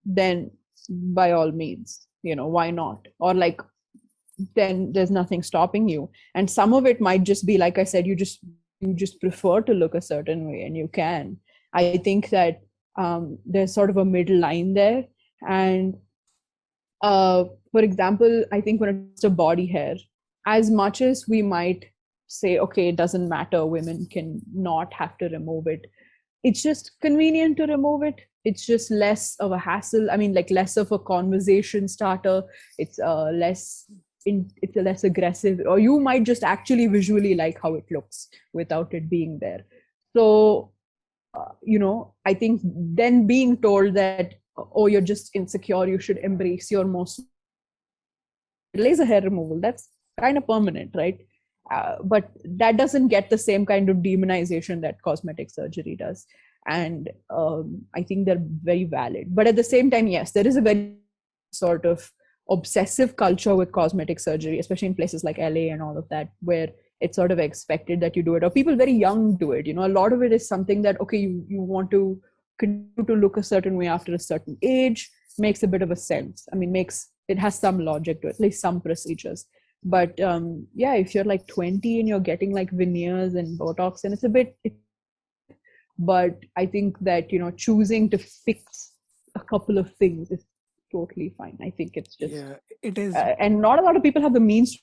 then by all means, you know, why not? Or like, then there's nothing stopping you. And some of it might just be, like I said, you just prefer to look a certain way, and you can. I think that there's sort of a middle line there. And uh, for example, I think when it comes to body hair, as much as we might say, okay, it doesn't matter, women can not have to remove it, it's just convenient to remove it. It's just less of a hassle. I mean, like, less of a conversation starter. It's it's a less aggressive, or you might just actually visually like how it looks without it being there. So you know, I think then being told that, oh, you're just insecure, you should embrace your most laser hair removal, that's kind of permanent, right? But that doesn't get the same kind of demonization that cosmetic surgery does. And I think they're very valid. But at the same time, yes, there is a very sort of obsessive culture with cosmetic surgery, especially in places like LA and all of that, where it's sort of expected that you do it, or people very young do it. You know, a lot of it is something that, okay, you want to continue to look a certain way after a certain age, makes a bit of a sense. I mean, makes it has some logic to it, at least some procedures. But yeah, if you're like 20 and you're getting like veneers and Botox, and it's a bit, but I think that, choosing to fix a couple of things is totally fine. I think it's just, Yeah, it is. and not a lot of people have the means.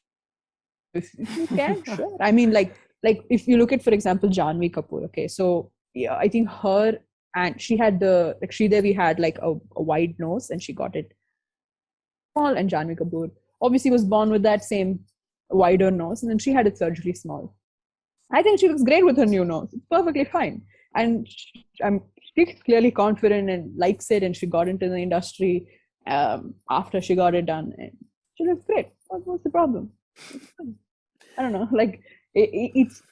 If you can, sure. I mean, like if you look at, for example, Janvi Kapoor. Okay, so yeah, I think her, and she had the, like, Devi had like a wide nose and she got it small, and Janvi Kapoor obviously was born with that same wider nose, and then she had it surgically small. I think she looks great with her new nose. It's perfectly fine. And she's clearly confident and likes it, and she got into the industry after she got it done. And she looks great. What's the problem? I don't know. Like, it's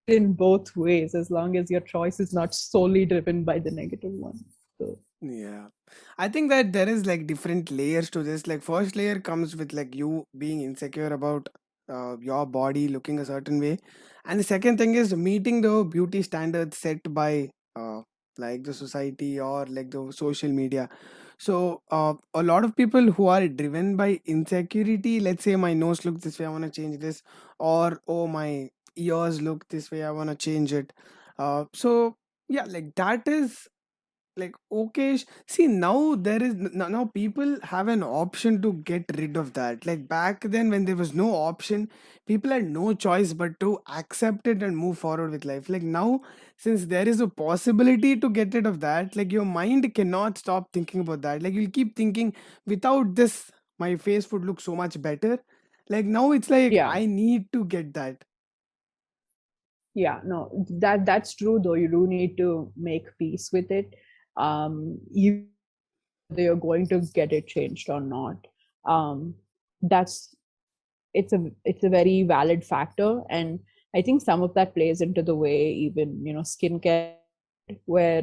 in both ways as long as your choice is not solely driven by the negative one. So, Yeah. I think that there is like different layers to this. Like first layer comes with like you being insecure about your body looking a certain way. And the second thing is meeting the beauty standards set by like the society or like the social media. So a lot of people who are driven by insecurity, let's say my nose looks this way, I want to change this, or oh my ears look this way, I want to change it. So yeah, like that is like okay, see now there is now people have an option to get rid of that. Like back then when there was no option, people had no choice but to accept it and move forward with life. Like now, since there is a possibility to get rid of that, like your mind cannot stop thinking about that. Like you'll keep thinking, without this my face would look so much better. Like now it's like yeah, I need to get that. yeah, no, that's true. Though you do need to make peace with it. You You're going to get it changed or not. Um, that's it's a very valid factor, and I think some of that plays into the way even skincare, where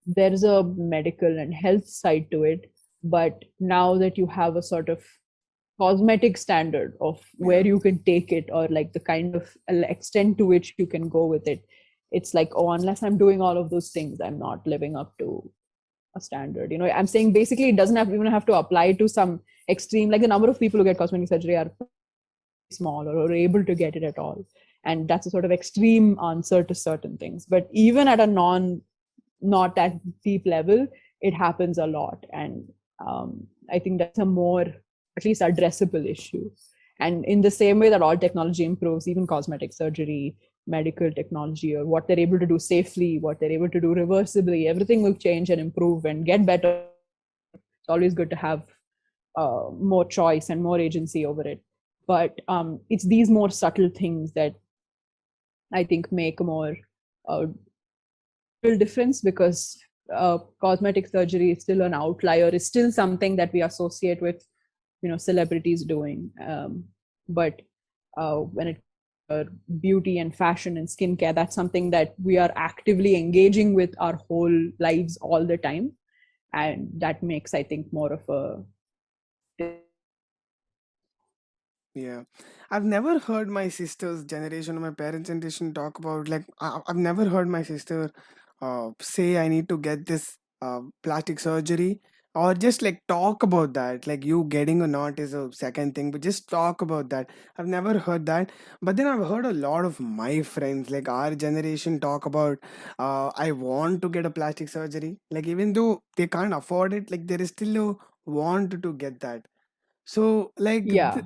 there's a medical and health side to it, but now that you have a sort of cosmetic standard of where Yeah. you can take it, or like the kind of extent to which you can go with it, it's like, oh, unless I'm doing all of those things, I'm not living up to a standard. I'm saying basically it doesn't even have to apply to some extreme, like the number of people who get cosmetic surgery are small or are able to get it at all, and that's a sort of extreme answer to certain things. But even at a not that deep level, it happens a lot, and I think that's a more, at least, addressable issue. And in the same way that all technology improves, even cosmetic surgery, medical technology, or what they're able to do safely, what they're able to do reversibly, everything will change and improve and get better. It's always good to have more choice and more agency over it. But it's these more subtle things that I think make a more uh, real difference, because cosmetic surgery is still an outlier, is still something that we associate with celebrities doing. But when it beauty and fashion and skincare, that's something that we are actively engaging with our whole lives all the time, and that makes, I think, more of a Yeah, I've never heard my sister's generation or my parents' generation talk about like I've never heard my sister say I need to get this plastic surgery, or just like talk about that. Like you getting or not is a second thing, but just talk about that. I've never heard that, but then I've heard a lot of my friends, like our generation, talk about I want to get a plastic surgery. Like even though they can't afford it, like there is still a want to get that. So like yeah.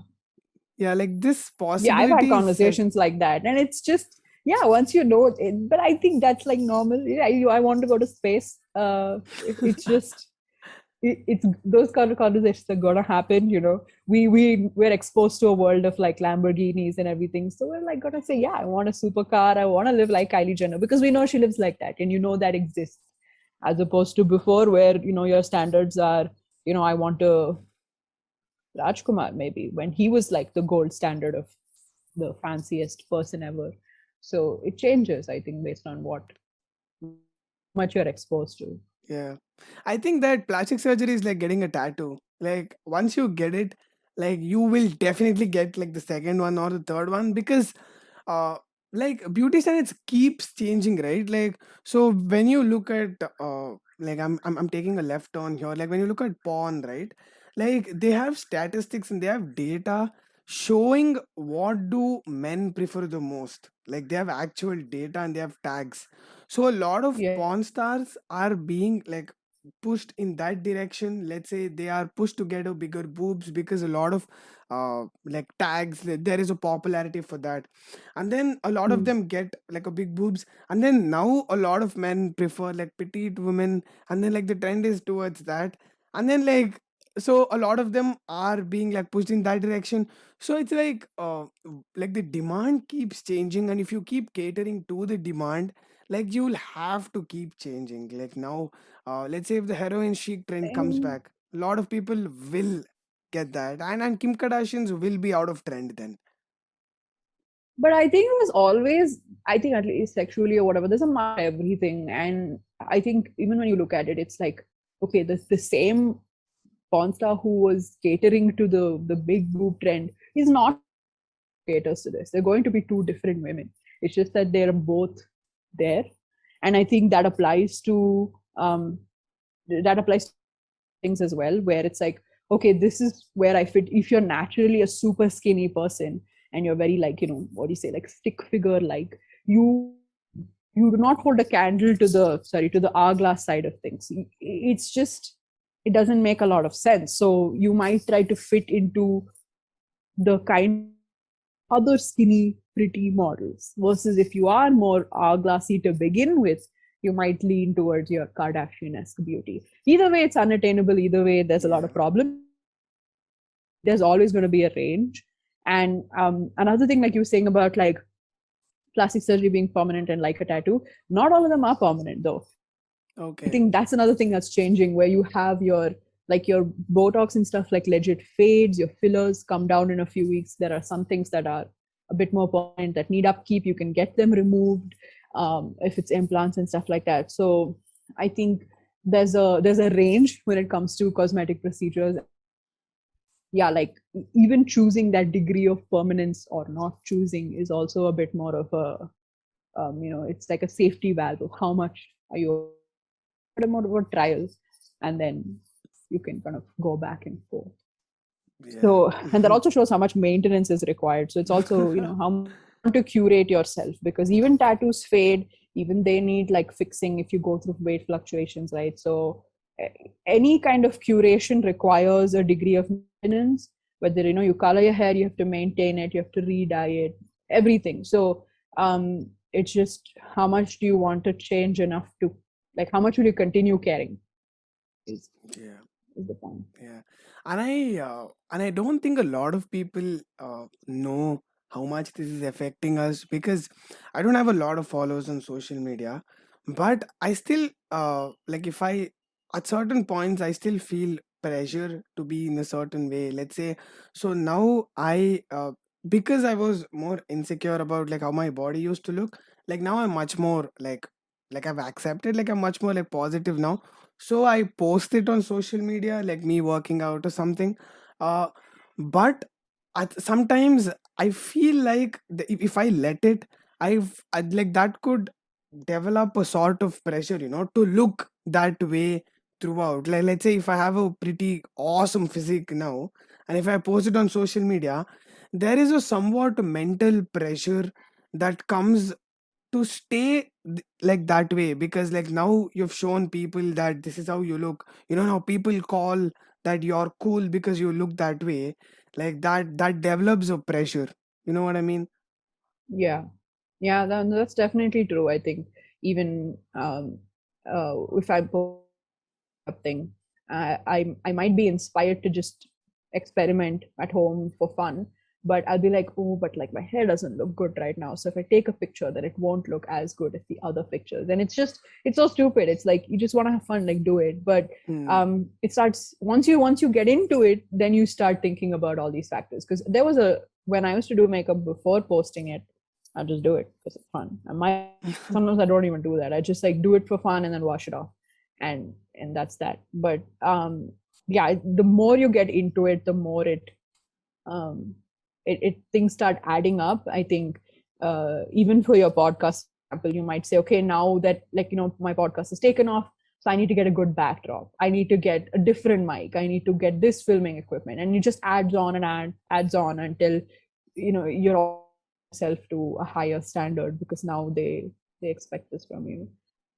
yeah, like this Yeah, I've had possibility is set. conversations like that, and it's just, yeah, once you know it. But I think that's like normal. Yeah, I want to go to space. It's just, it's those kind of conversations are gonna happen. We're exposed to a world of like Lamborghinis and everything, so we're like gonna say, yeah, I want a supercar, I want to live like Kylie Jenner, because we know she lives like that, and that exists, as opposed to before, where your standards are, I want to Rajkumar, maybe, when he was like the gold standard of the fanciest person ever. So it changes, I think, based on what much you're exposed to. Yeah. I think that plastic surgery is like getting a tattoo. Like once you get it, like you will definitely get like the second one or the third one, because uh like beauty standards keeps changing, right? Like so when you look at like I'm taking a left turn here. Like when you look at porn, right? like they have statistics and they have data showing what do men prefer the most. Like they have actual data and they have tags. So a lot of Yeah. porn stars are being like pushed in that direction. Let's say they are pushed to get a bigger boobs because a lot of like tags, there is a popularity for that, and then a lot of Mm. them get like a big boobs, and then now a lot of men prefer like petite women, and then like the trend is towards that, and then like so a lot of them are being like pushed in that direction. So it's like the demand keeps changing, and if you keep catering to the demand, like you'll have to keep changing. Like now, let's say if the heroin chic trend comes And back, a lot of people will get that, and Kim Kardashians will be out of trend then. but I think it was always, I think at least sexually or whatever, there's a market for everything. And I think even when you look at it, it's like, okay, the same porn star who was catering to the big boob trend is not caters to this. They're going to be two different women. It's just that they're both there. And I think that applies to things as well, where it's like, okay, this is where I fit. If you're naturally a super skinny person and you're very like, what do you say, like stick figure, like you you do not hold a candle to the hourglass side of things. It's just, it doesn't make a lot of sense. So you might try to fit into the kind other skinny, pretty models. Versus if you are more hourglassy to begin with, you might lean towards your Kardashian-esque beauty. Either way, it's unattainable. Either way, there's a lot Yeah. of problems. There's always going to be a range. And another thing, like you were saying about like plastic surgery being permanent and like a tattoo, not all of them are permanent though. I Okay. think that's another thing that's changing, where you have your Botox and stuff like legit fades, your fillers come down in a few weeks. There are some things that are a bit more permanent that need upkeep. You can get them removed if it's implants and stuff like that. So I think there's a range when it comes to cosmetic procedures. Yeah, like even choosing that degree of permanence or not choosing is also a bit more of a it's like a safety valve of how much are you more of a trial, and then you can kind of go back and forth. Yeah. So, and that also shows how much maintenance is required. So it's also, how much you want to curate yourself, because even tattoos fade, even they need like fixing if you go through weight fluctuations, right? So any kind of curation requires a degree of maintenance. Whether you color your hair, you have to maintain it, you have to re-dye it, everything. So it's just how much do you want to change enough to, like, how much will you continue caring is Yeah. is the point. Yeah, and I don't think a lot of people know how much this is affecting us, because I don't have a lot of followers on social media, but I still like if I at certain points I still feel pressure to be in a certain way. Let's say, so now I because I was more insecure about like how my body used to look. Like now I'm much more like I've accepted, like I'm much more like positive now, so I post it on social media like me working out or something. uh but sometimes I feel like if I let it, I'd like that could develop a sort of pressure, to look that way throughout. Like let's say if I have a pretty awesome physique now, and if I post it on social media, there is a somewhat mental pressure that comes to stay like that way, because like now you've shown people that this is how you look. Now people call that you're cool because you look that way. Like that develops a pressure. You know what I mean? Yeah, yeah, that's definitely true. I think even if I post thing, I might be inspired to just experiment at home for fun, but I'll be like, oh, but like my hair doesn't look good right now. So if I take a picture, then it won't look as good as the other pictures. And it's so stupid. It's like you just want to have fun, like do it. But Hmm. it starts once you get into it, then you start thinking about all these factors. Because there was a when I used to do makeup before posting it, I'll just do it because it's fun. Sometimes I don't even do that. I just like do it for fun and then wash it off, and that's that. But yeah, the more you get into it, the more um it things start adding up. I think even for your podcast, for example, you might say, okay, now that, like, my podcast is taken off, So I need to get a good backdrop. I need to get a different mic. I need to get this filming equipment. And it just adds on and adds on until you're yourself to a higher standard because now they expect this from you.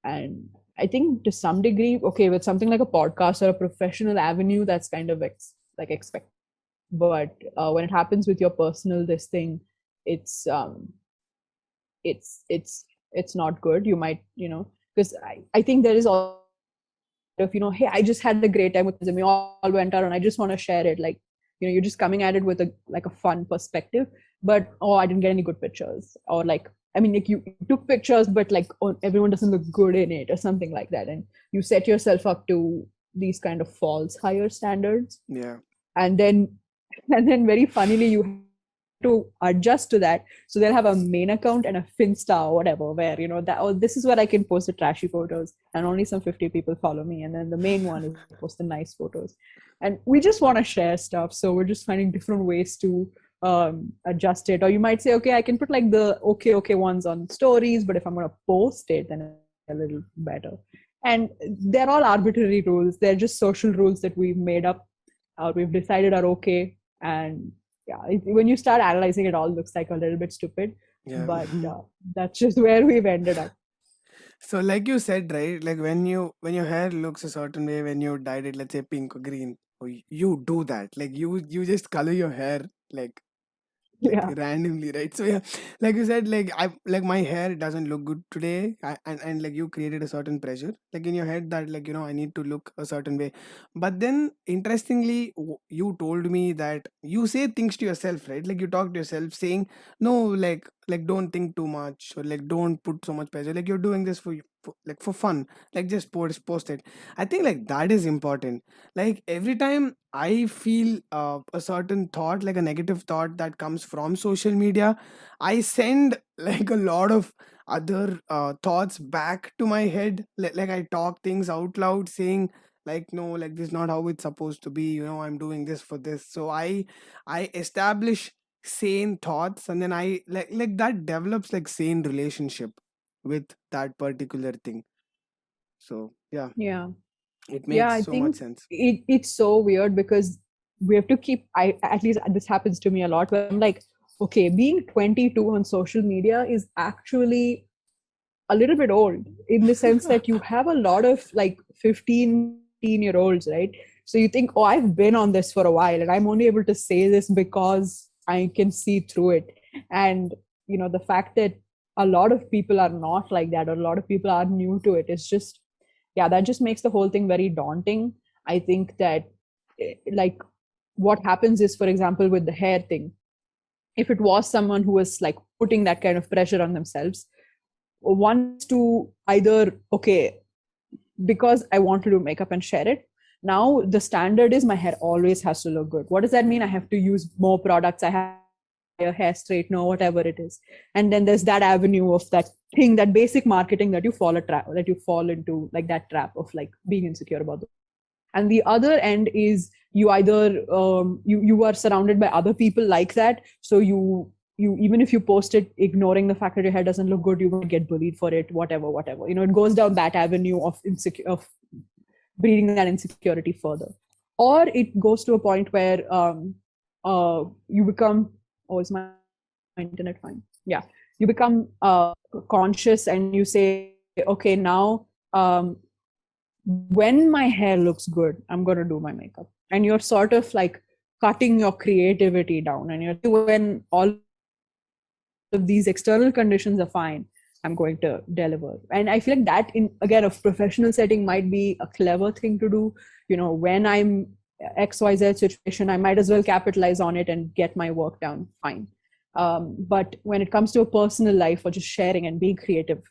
And I think to some degree, okay, with something like a podcast or a professional avenue, that's kind of like expect. But when it happens with your personal this thing, it's it's not good. You might, because I think there is all of, hey, I just had a great time with this and we all went out and I just want to share it. Like, you're just coming at it with a fun perspective. But oh, I didn't get any good pictures, or like, I mean, like, you took pictures but like, oh, everyone doesn't look good in it or something like that, and you set yourself up to these kind of false higher standards. Yeah. And then very funnily, you have to adjust to that. So they'll have a main account and a finsta or whatever, where that, oh, this is where I can post the trashy photos and only some 50 people follow me, and then the main one is post the nice photos. And we just want to share stuff, so we're just finding different ways to adjust it. Or you might say, okay, I can put like the okay ones on stories, but if I'm going to post it, then it's a little better. And they're all arbitrary rules. They're just social rules that we've made up, we've decided are okay. And yeah, when you start analyzing, it all looks like a little bit stupid. Yeah. But that's just where we've ended up. So like you said, right? Like when your hair looks a certain way, when you dyed it, let's say pink or green, or you do that. Like you just color your hair like Yeah. randomly, right? So yeah, like you said, like I like my hair doesn't look good today, and like you created a certain pressure like in your head that like I need to look a certain way. But then interestingly, you told me that you say things to yourself, right? Like you talk to yourself saying, no, like don't think too much, or like don't put so much pressure, like you're doing this for you, like for fun, like just post it. I think like that is important. Like every time I feel a certain thought, like a negative thought that comes from social media, I send like a lot of other thoughts back to my head. Like I talk things out loud, saying like, no, like this is not how it's supposed to be. I'm doing this for this. So I establish sane thoughts, and then I like that develops like sane relationship with that particular thing. So yeah, Yeah. it Yeah, makes I so much think sense. it's so weird because we have to keep, I at least this happens to me a lot, where I'm like, okay, being 22 on social media is actually a little bit old, in the sense that you have a lot of like 15-year olds, right? So you think, oh, I've been on this for a while and I'm only able to say this because I can see through it. And the fact that a lot of people are not like that, or a lot of people are new to it, is just, yeah, that just makes the whole thing very daunting. I think that like what happens is, for example, with the hair thing, if it was someone who was like putting that kind of pressure on themselves, one is to either, okay, because I want to do makeup and share it, now the standard is my hair always has to look good. What does that mean? I have to use more products, I have a hair straightener, whatever it is. And then there's that avenue of that thing, that basic marketing that you fall into, like that trap of like being insecure about it. And the other end is, you either you are surrounded by other people like that, so you even if you post it ignoring the fact that your hair doesn't look good, you might get bullied for it, whatever. It goes down that avenue of breeding that insecurity further. Or it goes to a point where you become, oh, is my internet fine? Yeah. You become conscious and you say, okay, now when my hair looks good, I'm going to do my makeup. And you're sort of like cutting your creativity down, and you're, when all of these external conditions are fine, I'm going to deliver. And I feel like that, in again, a professional setting, might be a clever thing to do. When I'm XYZ situation, I might as well capitalize on it and get my work done fine. But when it comes to a personal life or just sharing and being creative,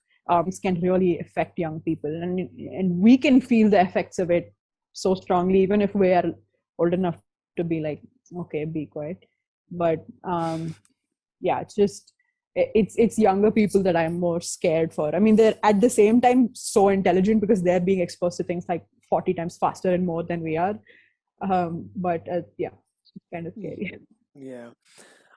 this can really affect young people, and we can feel the effects of it so strongly, even if we are old enough to be like, okay, be quiet. But yeah, it's younger people that I'm more scared for. I mean, they're at the same time so intelligent because they're being exposed to things like 40 times faster and more than we are. But yeah, it's kind of scary. Yeah.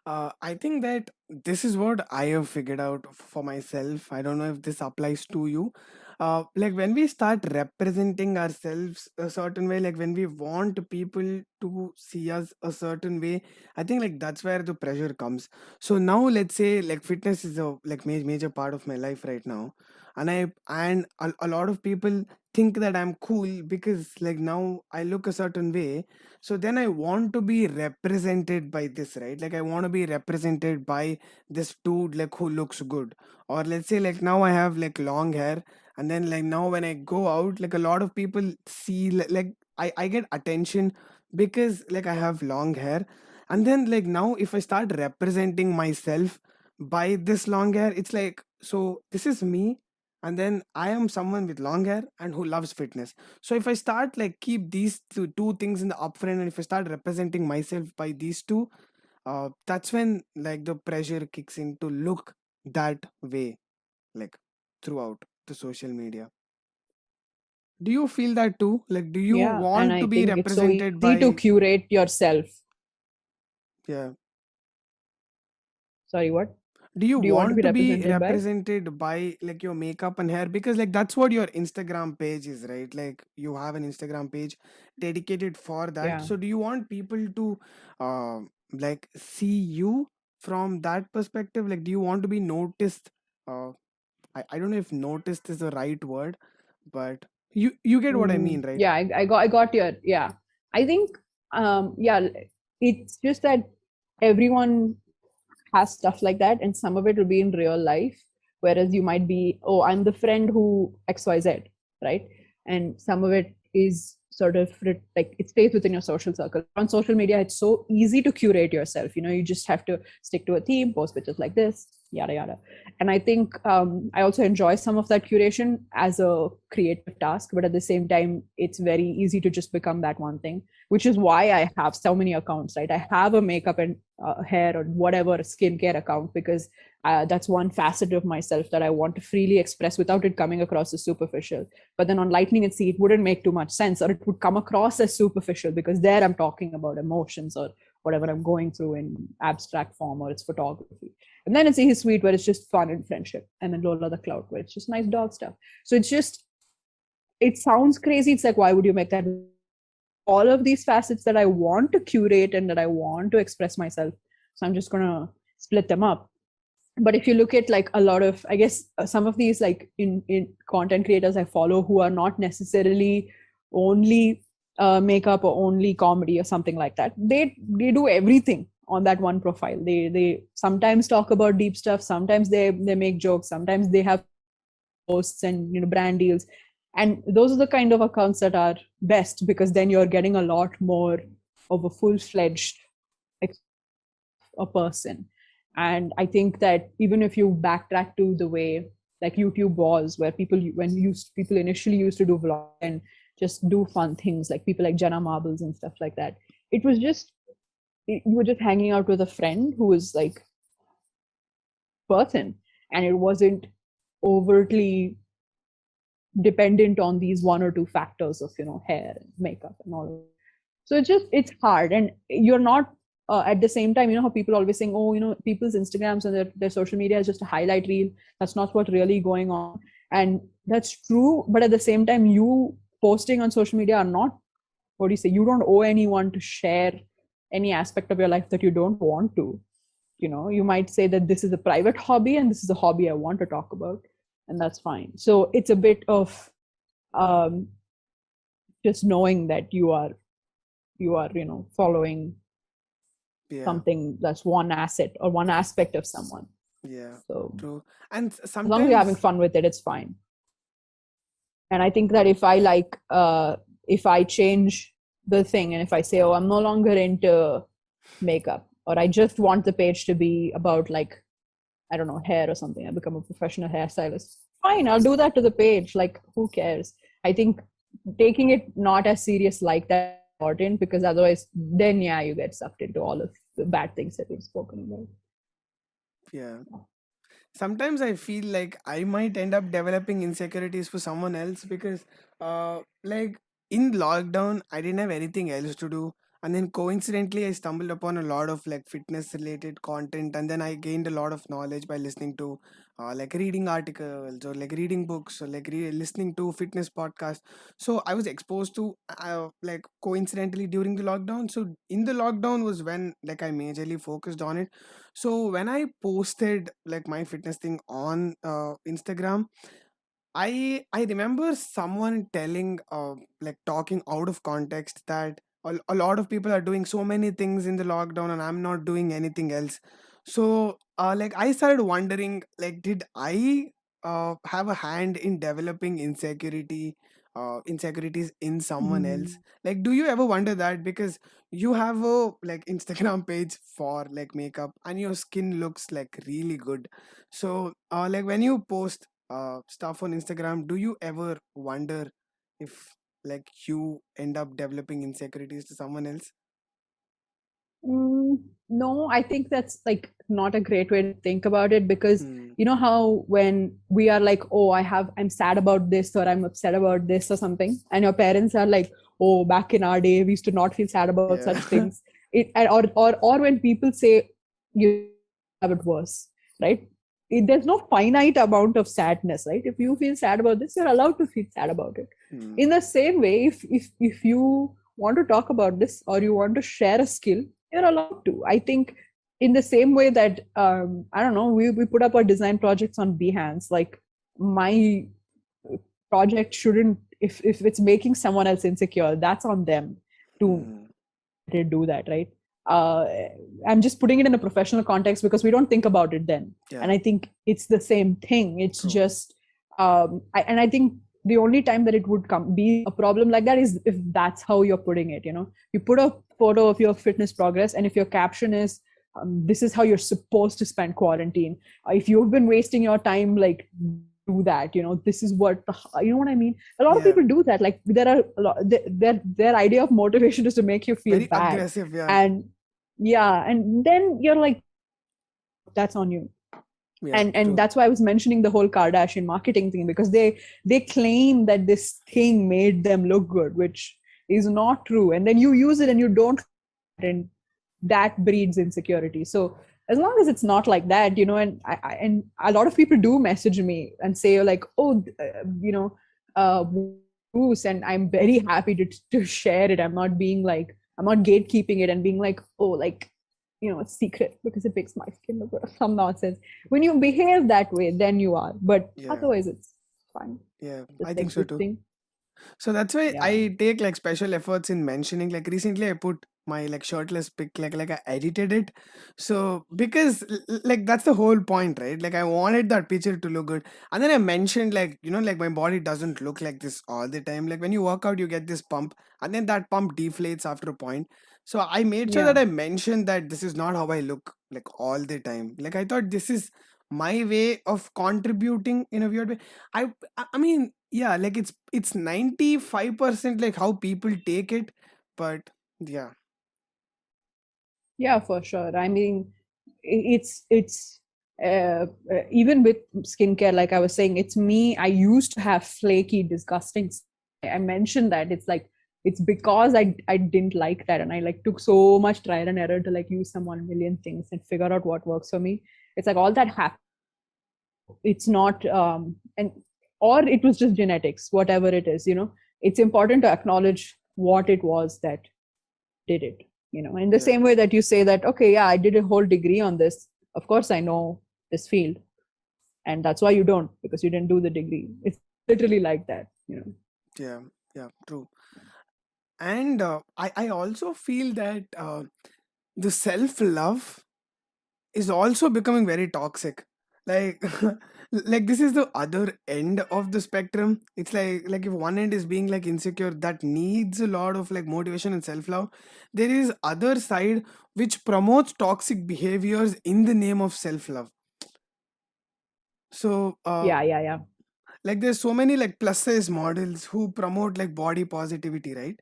I think that this is what I have figured out for myself. I don't know if this applies to you. like when we start representing ourselves a certain way, like when we want people to see us a certain way, I think like that's where the pressure comes. So now let's say like fitness is a like major part of my life right now, and a lot of people think that I'm cool because like now I look a certain way. So then I want to be represented by this, right? Like I want to be represented by this dude like who looks good. Or let's say like now I have like long hair, and then like now when I go out, like a lot of people see like I get attention because like I have long hair. And then like now if I start representing myself by this long hair, it's like, so this is me, and then I am someone with long hair and who loves fitness. So if I start like keep these two things in the upfront, and if I start representing myself by these two, that's when like the pressure kicks in to look that way, like throughout the social media. Do you feel that too? Like, do you Yeah, and want I to be think it's so represented easy to by, curate yourself. yeah? Sorry, what? Do you Do you want to want be to be represented by? represented by like your makeup and hair? Because like that's what your Instagram page is, right? Like you have an Instagram page dedicated for that. Yeah. So do you want people to like see you from that perspective? Like, do you want to be noticed? Uh, I don't know if noticed is the right word, but you get what I mean, right? Yeah, I got your, yeah. I think yeah, it's just that everyone has stuff like that, and some of it will be in real life, whereas you might be, oh, I'm the friend who XYZ, right? And some of it is sort of like it stays within your social circle. On social media, it's so easy to curate yourself. You just have to stick to a theme, post pictures like this, yada yada. And I think I also enjoy some of that curation as a creative task, but at the same time, it's very easy to just become that one thing, which is why I have so many accounts, right? I have a makeup and hair or whatever skincare account, because that's one facet of myself that I want to freely express without it coming across as superficial. But then on Lightning and See, it wouldn't make too much sense, or it would come across as superficial, because there I'm talking about emotions or whatever I'm going through in abstract form, or it's photography. And then it's Sihi Sweet, where it's just fun and friendship. And then Lola the Cloud, where it's just nice dog stuff. So it's just, it sounds crazy. It's like, why would you make that? All of these facets that I want to curate and that I want to express myself. So I'm just going to split them up. But if you look at like a lot of, I guess, some of these like in content creators I follow who are not necessarily only makeup or only comedy or something like that, they do everything on that one profile. They sometimes talk about deep stuff, sometimes they make jokes, sometimes they have posts and brand deals. And those are the kind of accounts that are best, because then you're getting a lot more of a full-fledged a person. And I think that even if you backtrack to the way like YouTube was, where people initially used to do vlogs and just do fun things, like people like Jenna Marbles and stuff like that, it was just, you were just hanging out with a friend who was like person, and it wasn't overtly dependent on these one or two factors of hair and makeup and all. So it's hard, and you're not at the same time, how people always saying, oh, people's Instagrams and their social media is just a highlight reel. That's not what really going on. And that's true, but at the same time, you posting on social media are not, what do you say, you don't owe anyone to share any aspect of your life that you don't want to. You might say that this is a private hobby and this is a hobby I want to talk about, and that's fine. So it's a bit of um, just knowing that you are following Yeah, something that's one asset or one aspect of someone. yeah, So true. And as long as you're having sometimes, fun with it, it's fine. And I think that if I change the thing, and if I say, oh, I'm no longer into makeup, or I just want the page to be about, like, I don't know, hair or something, I become a professional hairstylist, fine, I'll do that to the page. Like, who cares? I think taking it not as serious like that is important, because otherwise then yeah, you get sucked into all of the bad things that we've spoken about. yeah, sometimes I feel like I might end up developing insecurities for someone else because like in lockdown I didn't have anything else to do. and then coincidentally I stumbled upon a lot of like fitness related content, and then I gained a lot of knowledge by listening to like reading articles or like reading books or like listening to fitness podcasts. So I was exposed to like coincidentally during the lockdown. So in the lockdown was when like I majorly focused on it. So when I posted like my fitness thing on Instagram, I remember someone telling like talking out of context that a lot of people are doing so many things in the lockdown and I'm not doing anything else. So like I started wondering, like, did I have a hand in developing insecurities in someone else? Mm. Like, do you ever wonder that? Because you have a like Instagram page for like makeup and your skin looks like really good. So like when you post stuff on Instagram, do you ever wonder if like you end up developing insecurities to someone else? No, I think that's like not a great way to think about it, because Hmm. you know how when we are like, oh, I'm sad about this or I'm upset about this or something, and your parents are like, oh, back in our day, we used to not feel sad about such Yeah. things. Or when people say you have it worse, right? There's no finite amount of sadness, right? If you feel sad about this, you're allowed to feel sad about it. Hmm. In the same way, if you want to talk about this or you want to share a skill, you're allowed to. I think in the same way that I don't know, we put up our design projects on Behance. Like my project shouldn't, if it's making someone else insecure, that's on them to Hmm. do that, right? uh, I'm just putting it in a professional context because we don't think about it then. And Yeah. I think it's the same thing. It's True. just and I think the only time that it would come be a problem like that is if that's how you're putting it. You put a photo of your fitness progress, and if your caption is this is how you're supposed to spend quarantine, if you've been wasting your time, like, do that. This is what you know what I mean. A lot of Yeah. people do that. Like, there are a lot, their idea of motivation is to make you feel Very bad. aggressive. Yeah. And yeah, and then you're like, that's on you. Yeah. And True. that's why I was mentioning the whole Kardashian marketing thing, because they claim that this thing made them look good, which is not true. And then you use it and you don't, and that breeds insecurity. So as long as it's not like that, and a lot of people do message me and say like, oh, Bruce, and I'm very happy to share it. I'm not gatekeeping it and being like, oh, like, it's secret because it makes my skin look good, some nonsense. When you behave that way, then you are, but Yeah. otherwise it's fine. Yeah. I Just think so too. existing. So that's why Yeah. I take like special efforts in mentioning. Like recently, I put my like shirtless pic, like I edited it. So because like that's the whole point, right? Like I wanted that picture to look good, and then I mentioned like like my body doesn't look like this all the time. Like when you work out, you get this pump, and then that pump deflates after a point. So I made sure Yeah. that I mentioned that this is not how I look like all the time. Like I thought this is my way of contributing in a weird way. I mean, yeah, like it's 95% like how people take it, but yeah. Yeah, for sure. I mean, it's even with skincare, like I was saying, it's me. I used to have flaky, disgusting. I mentioned that it's like it's because I didn't like that, and I like took so much trial and error to like use some 1 million things and figure out what works for me. It's like all that happened. It's not and or it was just genetics, whatever it is. It's important to acknowledge what it was that did it. In the Yeah. same way that you say that, okay, yeah, I did a whole degree on this, of course I know this field, and that's why you don't, because you didn't do the degree. It's literally like that. Yeah. Yeah. True. And I also feel that the self love is also becoming very toxic. Like like this is the other end of the spectrum. It's like if one end is being like insecure, that needs a lot of like motivation and self love, there is other side which promotes toxic behaviors in the name of self love. So Yeah, yeah, yeah. like there's so many like plus size models who promote like body positivity, right?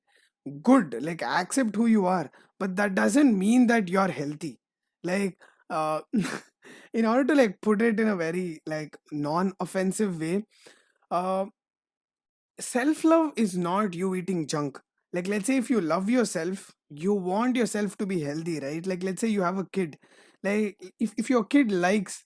Good, like accept who you are, but that doesn't mean that you're healthy. Like uh in order to like put it in a very like non offensive way, uh self love is not you eating junk. Like let's say if you love yourself, you want yourself to be healthy, right? Like, let's say you have a kid. Like, if your kid likes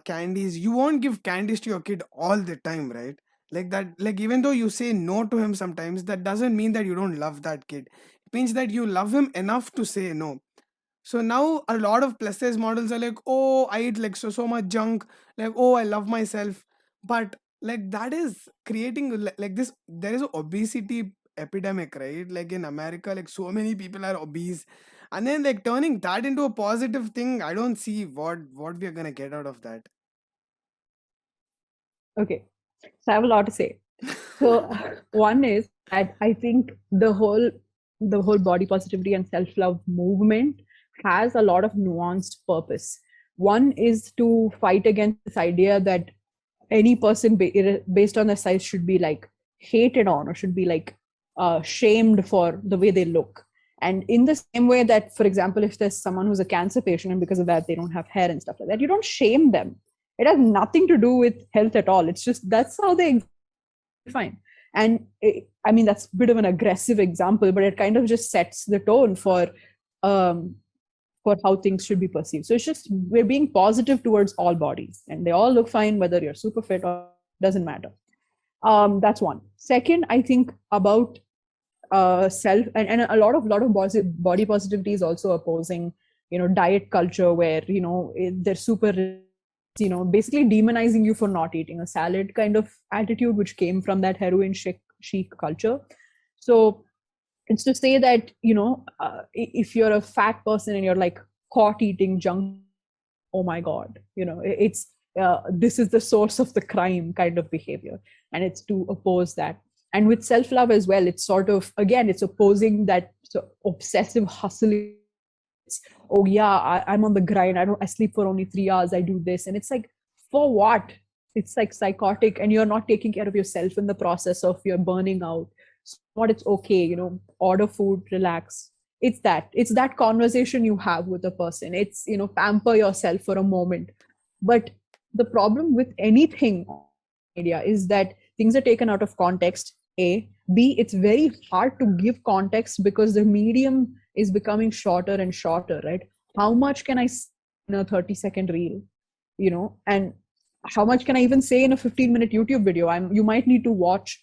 candies, you won't give candies to your kid all the time, right? Like that, like even though you say no to him sometimes, that doesn't mean that you don't love that kid. It means that you love him enough to say no. So now a lot of plus size models are like, oh, I eat like so much junk, like, oh, I love myself. But like that is creating like this, there is a obesity epidemic, right? Like in America, like so many people are obese. And then like turning that into a positive thing, I don't see what we are gonna get out of that. Okay, so I have a lot to say. So one is that I think the whole body positivity and self-love movement has a lot of nuanced purpose. One is to fight against this idea that any person based on their size should be like hated on, or should be like shamed for the way they look. And in the same way that, for example, if there's someone who's a cancer patient and because of that they don't have hair and stuff like that, you don't shame them. It has nothing to do with health at all. It's just that's how they fine. And I mean, that's a bit of an aggressive example, but it kind of just sets the tone um, for how things should be perceived. So it's just we're being positive towards all bodies, and they all look fine, whether you're super fit or doesn't matter. That's one. Second, I think about self, and a lot of body positivity is also opposing, diet culture where they're super, basically demonizing you for not eating a salad kind of attitude, which came from that heroin chic culture. So it's to say that if you're a fat person and you're like caught eating junk, oh my god, it's this is the source of the crime kind of behavior, and it's to oppose that. And with self love as well, it's sort of, again, it's opposing that obsessive hustling. It's, oh yeah, I'm on the grind, I sleep for only 3 hours, I do this, and it's like, for what? It's like psychotic, and you're not taking care of yourself in the process of you're burning out. So what, it's okay, order food, relax. It's that conversation you have with a person. It's, pamper yourself for a moment. But the problem with anything on media is that things are taken out of context. A, B, it's very hard to give context because the medium is becoming shorter and shorter, right? How much can I say in a 30-second reel, and how much can I even say in a 15-minute YouTube video? You might need to watch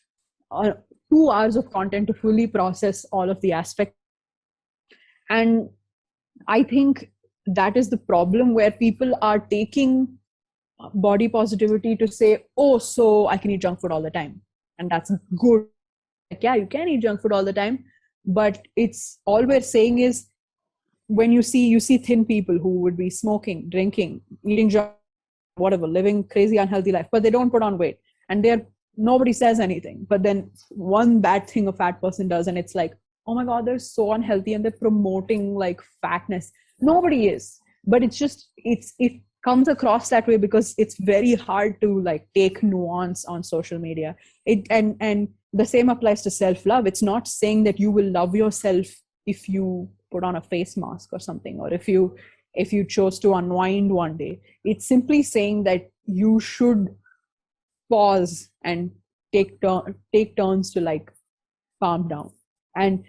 uh, 2 hours of content to fully process all of the aspects. And I think that is the problem, where people are taking body positivity to say, oh, so I can eat junk food all the time. And that's good. Like, yeah, you can eat junk food all the time. But it's all we're saying is, when you see thin people who would be smoking, drinking, eating junk, whatever, living crazy unhealthy life, but they don't put on weight, and they're nobody says anything. But then one bad thing a fat person does, and it's like, oh my god, they're so unhealthy, and they're promoting like fatness. Nobody is, but it's just it comes across that way because it's very hard to like take nuance on social media. And the same applies to self love. It's not saying that you will love yourself if you put on a face mask or something, or if you chose to unwind one day. It's simply saying that you should pause and take turns to like calm down. And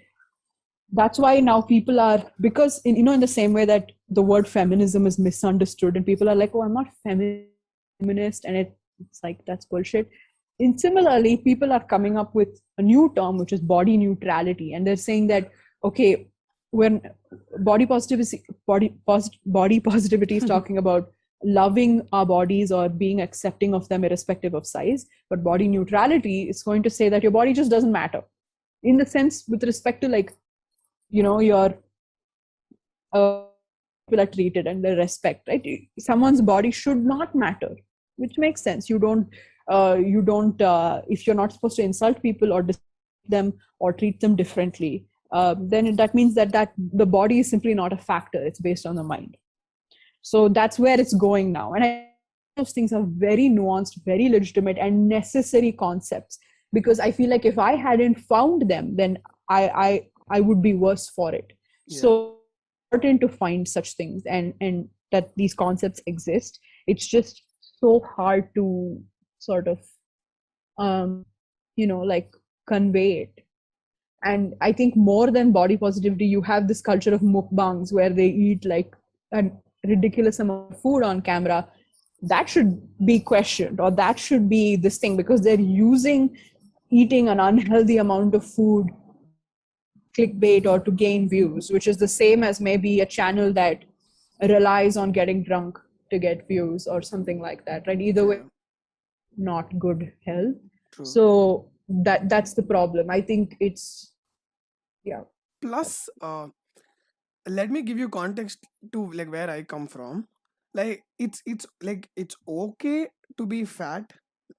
that's why now people are, because in the same way that the word feminism is misunderstood and people are like, oh, I'm not feminist, and it's like, that's bullshit. And similarly, people are coming up with a new term, which is body neutrality, and they're saying that, okay, when body positivity is talking about loving our bodies or being accepting of them irrespective of size, but body neutrality is going to say that your body just doesn't matter, in the sense with respect to like, your people are treated and the respect, right? Someone's body should not matter, which makes sense. You don't if you're not supposed to insult people or them or treat them differently, then that means that the body is simply not a factor. It's based on the mind. So that's where it's going now. And those things are very nuanced, very legitimate and necessary concepts, because I feel like if I hadn't found them, then I would be worse for it. Yeah. So it's important to find such things, and that these concepts exist. It's just so hard to sort of like convey it. And I think more than body positivity, you have this culture of mukbangs where they eat like a ridiculous amount of food on camera. That should be questioned, or that should be this thing, because they're using eating an unhealthy amount of food clickbait or to gain views, which is the same as maybe a channel that relies on getting drunk to get views or something like that, right? Either way, Yeah, not good health. true. So that's the problem. I think it's, yeah. Plus, let me give you context to like where I come from. Like it's like it's okay to be fat,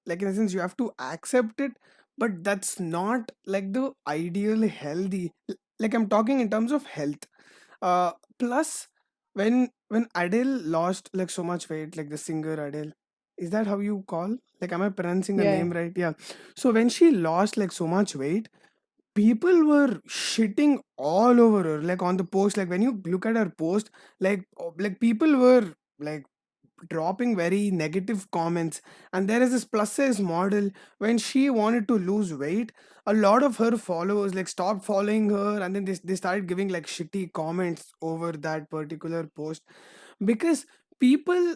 like in a sense you have to accept it, but that's not like the ideal healthy. Like I'm talking in terms of health. Plus, when Adele lost like so much weight, like the singer Adele, is that how you call? Like, am I pronouncing the Yeah. name right? Yeah. So when she lost like so much weight, people were shitting all over her, like on the post. Like when you look at her post, like people were like dropping very negative comments. And there is this plus size model, when she wanted to lose weight, a lot of her followers like stopped following her, and then they started giving like shitty comments over that particular post. Because people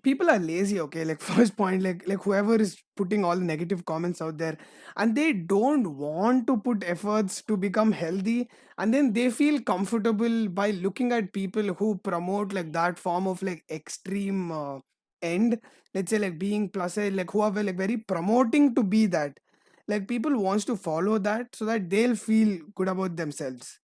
people are lazy, okay? Like first point, like whoever is putting all the negative comments out there, and they don't want to put efforts to become healthy, and then they feel comfortable by looking at people who promote like that form of like extreme end. Let's say like being plus size, like who are like very promoting to be that, like people wants to follow that so that they'll feel good about themselves.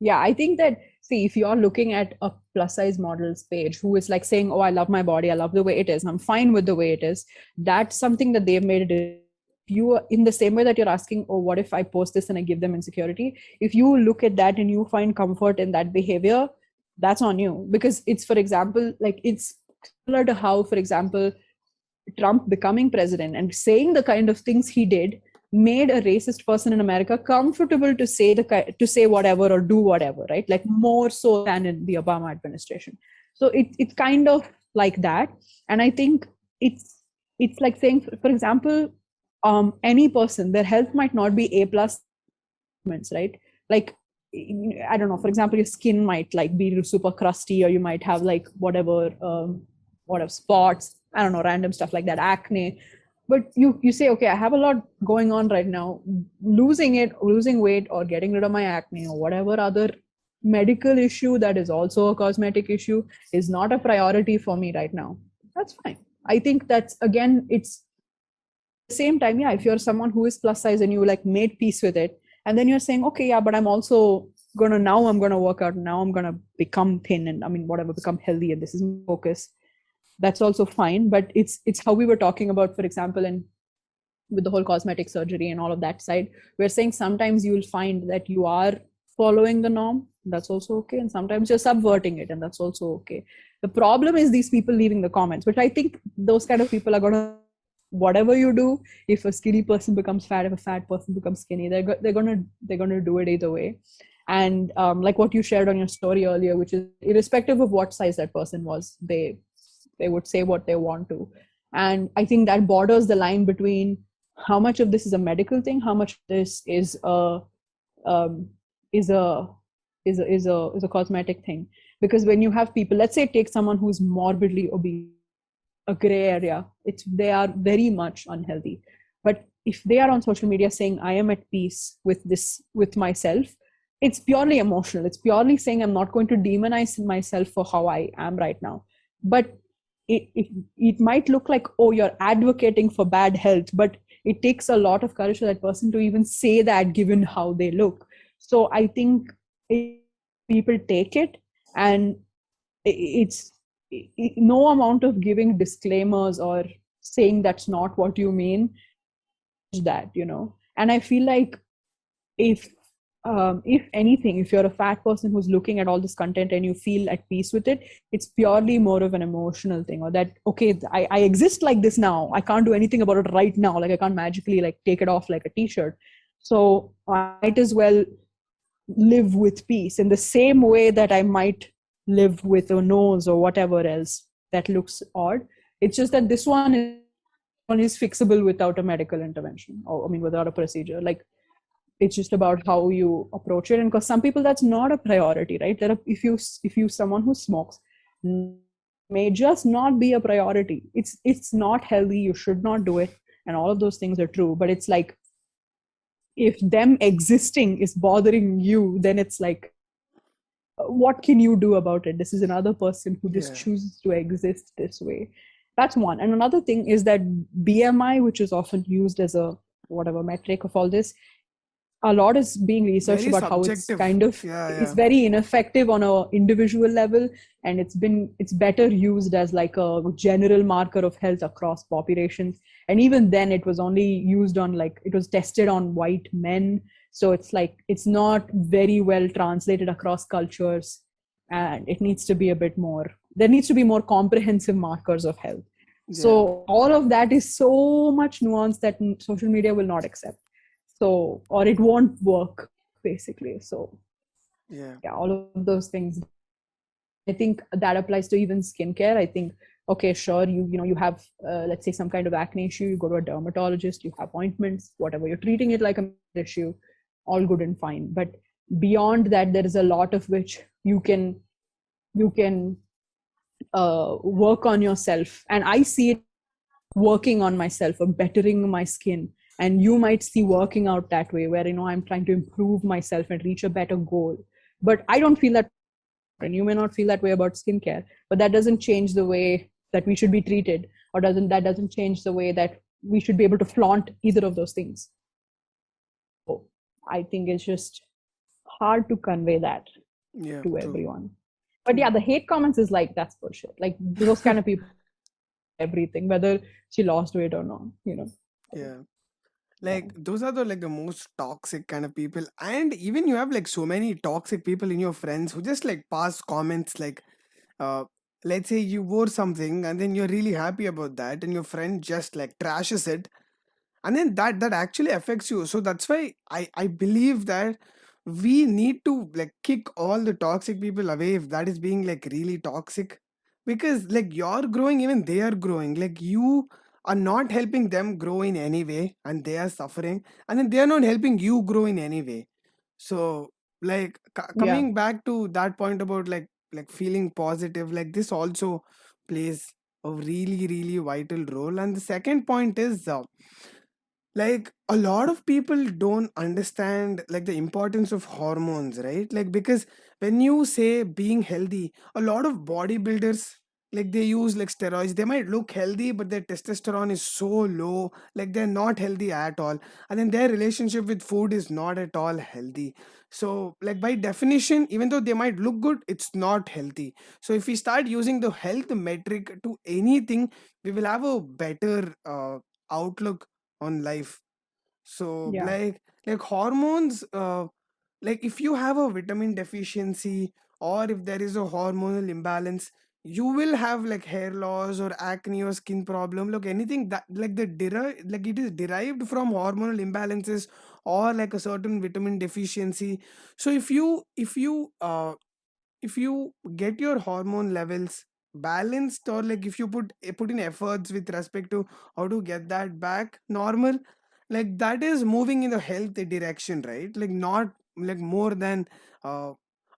Yeah, I think that, see, if you're looking at a plus size models page who is like saying, oh, I love my body, I love the way it is, I'm fine with the way it is, that's something that they've made it. You are in the same way that you're asking, oh, what if I post this and I give them insecurity? If you look at that and you find comfort in that behavior, that's on you. Because it's, for example, like it's similar to how, for example, Trump becoming president and saying the kind of things he did made a racist person in America comfortable to say to say whatever or do whatever, right? Like more so than in the Obama administration. So it's kind of like that, and I think it's like saying, for example, any person, their health might not be A plus, right? Like, I don't know, for example, your skin might like be super crusty, or you might have like whatever spots, I don't know, random stuff like that, acne. But you say, okay, I have a lot going on right now. Losing weight or getting rid of my acne or whatever other medical issue that is also a cosmetic issue is not a priority for me right now. That's fine. I think that's, again, it's the same time, yeah, if you're someone who is plus size and you like made peace with it, and then you're saying, okay, yeah, but I'm also I'm gonna work out, now I'm gonna become thin, and I mean whatever, become healthy, and this is my focus. That's also fine. But it's how we were talking about, for example, and with the whole cosmetic surgery and all of that side, we're saying sometimes you'll find that you are following the norm, that's also okay, and sometimes you're subverting it, and that's also okay. The problem is these people leaving the comments, which I think those kind of people are gonna, whatever you do, if a skinny person becomes fat, if a fat person becomes skinny, they're gonna do it either way. And like what you shared on your story earlier, which is irrespective of what size that person was, they would say what they want to. And I think that borders the line between how much of this is a medical thing, how much of this is a um, is a is a cosmetic thing. Because when you have people, let's say take someone who's morbidly obese, a gray area, it's, they are very much unhealthy. But if they are on social media saying I am at peace with this, with myself, it's purely emotional, it's purely saying I'm not going to demonize myself for how I am right now. But it might look like, oh, you're advocating for bad health, but it takes a lot of courage for that person to even say that, given how they look. So I think people take it, and it's no amount of giving disclaimers or saying that's not what you mean, that, and I feel like, if if anything, if you're a fat person who's looking at all this content and you feel at peace with it, it's purely more of an emotional thing, or that, okay, I exist like this now, I can't do anything about it right now, like I can't magically like take it off like a t-shirt, so I might as well live with peace in the same way that I might live with a nose or whatever else that looks odd. It's just that this one is fixable without a medical intervention, or I mean without a procedure. Like, It's just about how you approach it. And because some people that's not a priority, right? There are, if you someone who smokes, may just not be a priority. It's not healthy, you should not do it, and all of those things are true. But it's like, if them existing is bothering you, then it's like, what can you do about it? This is another person who just Yeah. chooses to exist this way. That's one. And another thing is that BMI, which is often used as a whatever metric of all this, a lot is being researched Very about how it's subjective. kind of, Yeah, it's yeah. very ineffective on a individual level, and it's better used as like a general marker of health across populations. And even then it was only used on, like, it was tested on white men, so it's like it's not very well translated across cultures, and it needs to be a bit more, there needs to be more comprehensive markers of health. Yeah. So all of that is so much nuance that social media will not accept, so, or it won't work basically. So Yeah. yeah, all of those things, I think that applies to even skincare. I think, okay, sure, you have let's say some kind of acne issue, you go to a dermatologist, you have appointments, whatever, you're treating it like a issue, all good and fine. But beyond that, there is a lot of which you can work on yourself, and I see it working on myself or bettering my skin. And you might see working out that way, where I'm trying to improve myself and reach a better goal. But I don't feel that, and you may not feel that way about skincare. But that doesn't change the way that we should be treated, or doesn't change the way that we should be able to flaunt either of those things. So I think it's just hard to convey that Yeah. to True. everyone. But True. yeah, the hate comments is like, that's bullshit. Like, those kind of people, everything, whether she lost weight or not. Yeah. Yeah. Like those are the most toxic kind of people, and even you have like so many toxic people in your friends who just like pass comments like, uh let's say you wore something and then you're really happy about that, and your friend just like trashes it, and then that actually affects you. So that's why I believe that we need to like kick all the toxic people away if that is being like really toxic, because like you're growing, even they are growing, like you are not helping them grow in any way, and they are suffering, and then they are not helping you grow in any way. So like Yeah. coming back to that point about like feeling positive, like this also plays a really vital role. And the second point is, like a lot of people don't understand like the importance of hormones, right? Like because when you say being healthy, a lot of bodybuilders, like they use like steroids, they might look healthy but their testosterone is so low, like they're not healthy at all, and then their relationship with food is not at all healthy. So like by definition, even though they might look good, it's not healthy. So if we start using the health metric to anything, we will have a better outlook on life. So Yeah. like hormones, like if you have a vitamin deficiency, or if there is a hormonal imbalance, you will have like hair loss or acne or skin problem. Look, anything that like like it is derived from hormonal imbalances or like a certain vitamin deficiency. So if you get your hormone levels balanced, or like if you put in efforts with respect to how to get that back normal, like that is moving in the healthy direction, right? Like not like more than uh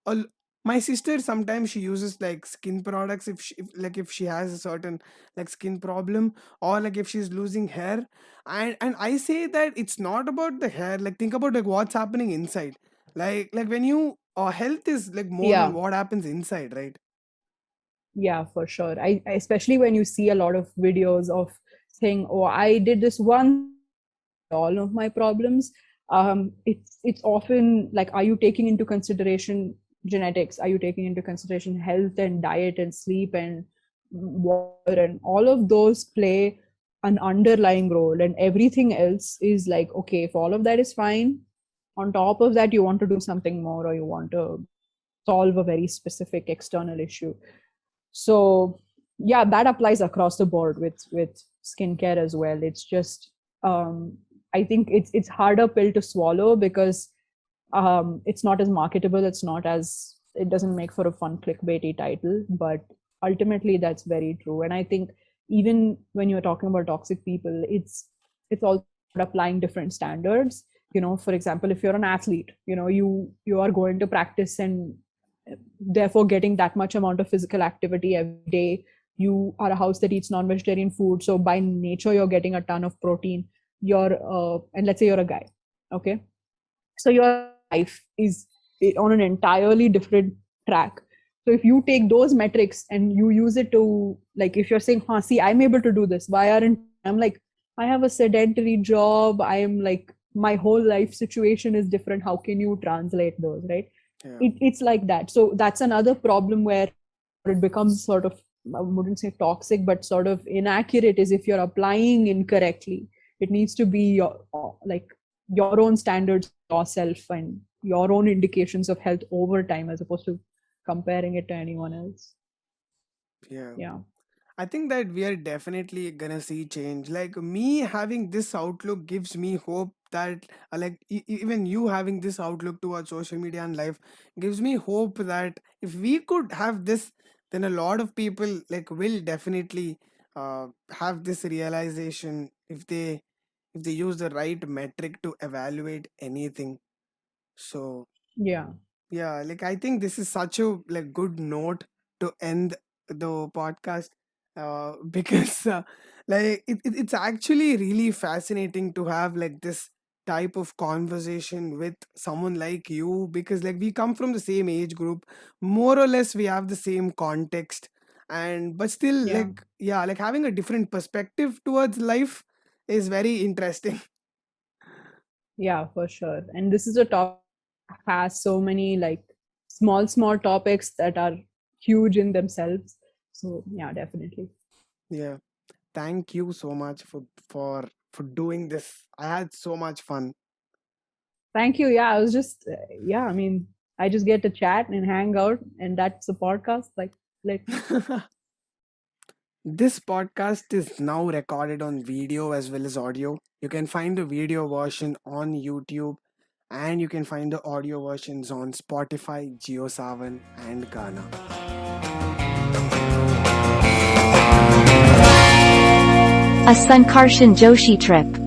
a l- my sister sometimes she uses like skin products if she has a certain like skin problem, or like if she's losing hair. And I say that it's not about the hair, like think about like what's happening inside. Like when you health is like more on Yeah. what happens inside, right? Yeah, for sure. I especially when you see a lot of videos of saying, "Oh, I did this one, all of my problems." It's often like, are you taking into consideration genetics? Are you taking into consideration health and diet and sleep and water, and all of those play an underlying role, and everything else is like, okay, if all of that is fine, on top of that, you want to do something more, or you want to solve a very specific external issue. So yeah, that applies across the board with skincare as well. It's just, I think it's harder pill to swallow, because it's not as marketable, it doesn't make for a fun clickbaity title, but ultimately that's very true. And I think even when you're talking about toxic people, it's also applying different standards. For example, if you're an athlete, you are going to practice and therefore getting that much amount of physical activity every day. You are a house that eats non-vegetarian food, so by nature you're getting a ton of protein. And let's say you're a guy, okay, so your life is on an entirely different track. So if you take those metrics and you use it to, like, if you're saying, huh, see, I'm able to do this, why aren't I'm like, I have a sedentary job, I am like, my whole life situation is different, how can you translate those, right? Yeah. It's like that. So that's another problem where it becomes sort of, I wouldn't say toxic, but sort of inaccurate, is if you're applying incorrectly. It needs to be like your own standards, yourself, and your own indications of health over time, as opposed to comparing it to anyone else. Yeah. Yeah. I think that we are definitely gonna see change. Like me having this outlook gives me hope that, even you having this outlook towards social media and life gives me hope that if we could have this, then a lot of people like will definitely have this realization if they use the right metric to evaluate anything. So Yeah. yeah, like I think this is such a like good note to end the podcast, because it's actually really fascinating to have like this type of conversation with someone like you, because like we come from the same age group, more or less we have the same context, and but still Yeah. like yeah, like having a different perspective towards life is very interesting. Yeah, for sure. And this is a topic has so many like small topics that are huge in themselves. So yeah, definitely. Yeah, thank you so much for doing this. I had so much fun. Thank you. Yeah, I was just, yeah, I mean, I just get to chat and hang out, and that's a podcast. Like, let This podcast is now recorded on video as well as audio. You can find the video version on YouTube, and you can find the audio versions on Spotify, JioSaavn, and Ghana. A Sankarshan Joshi trip.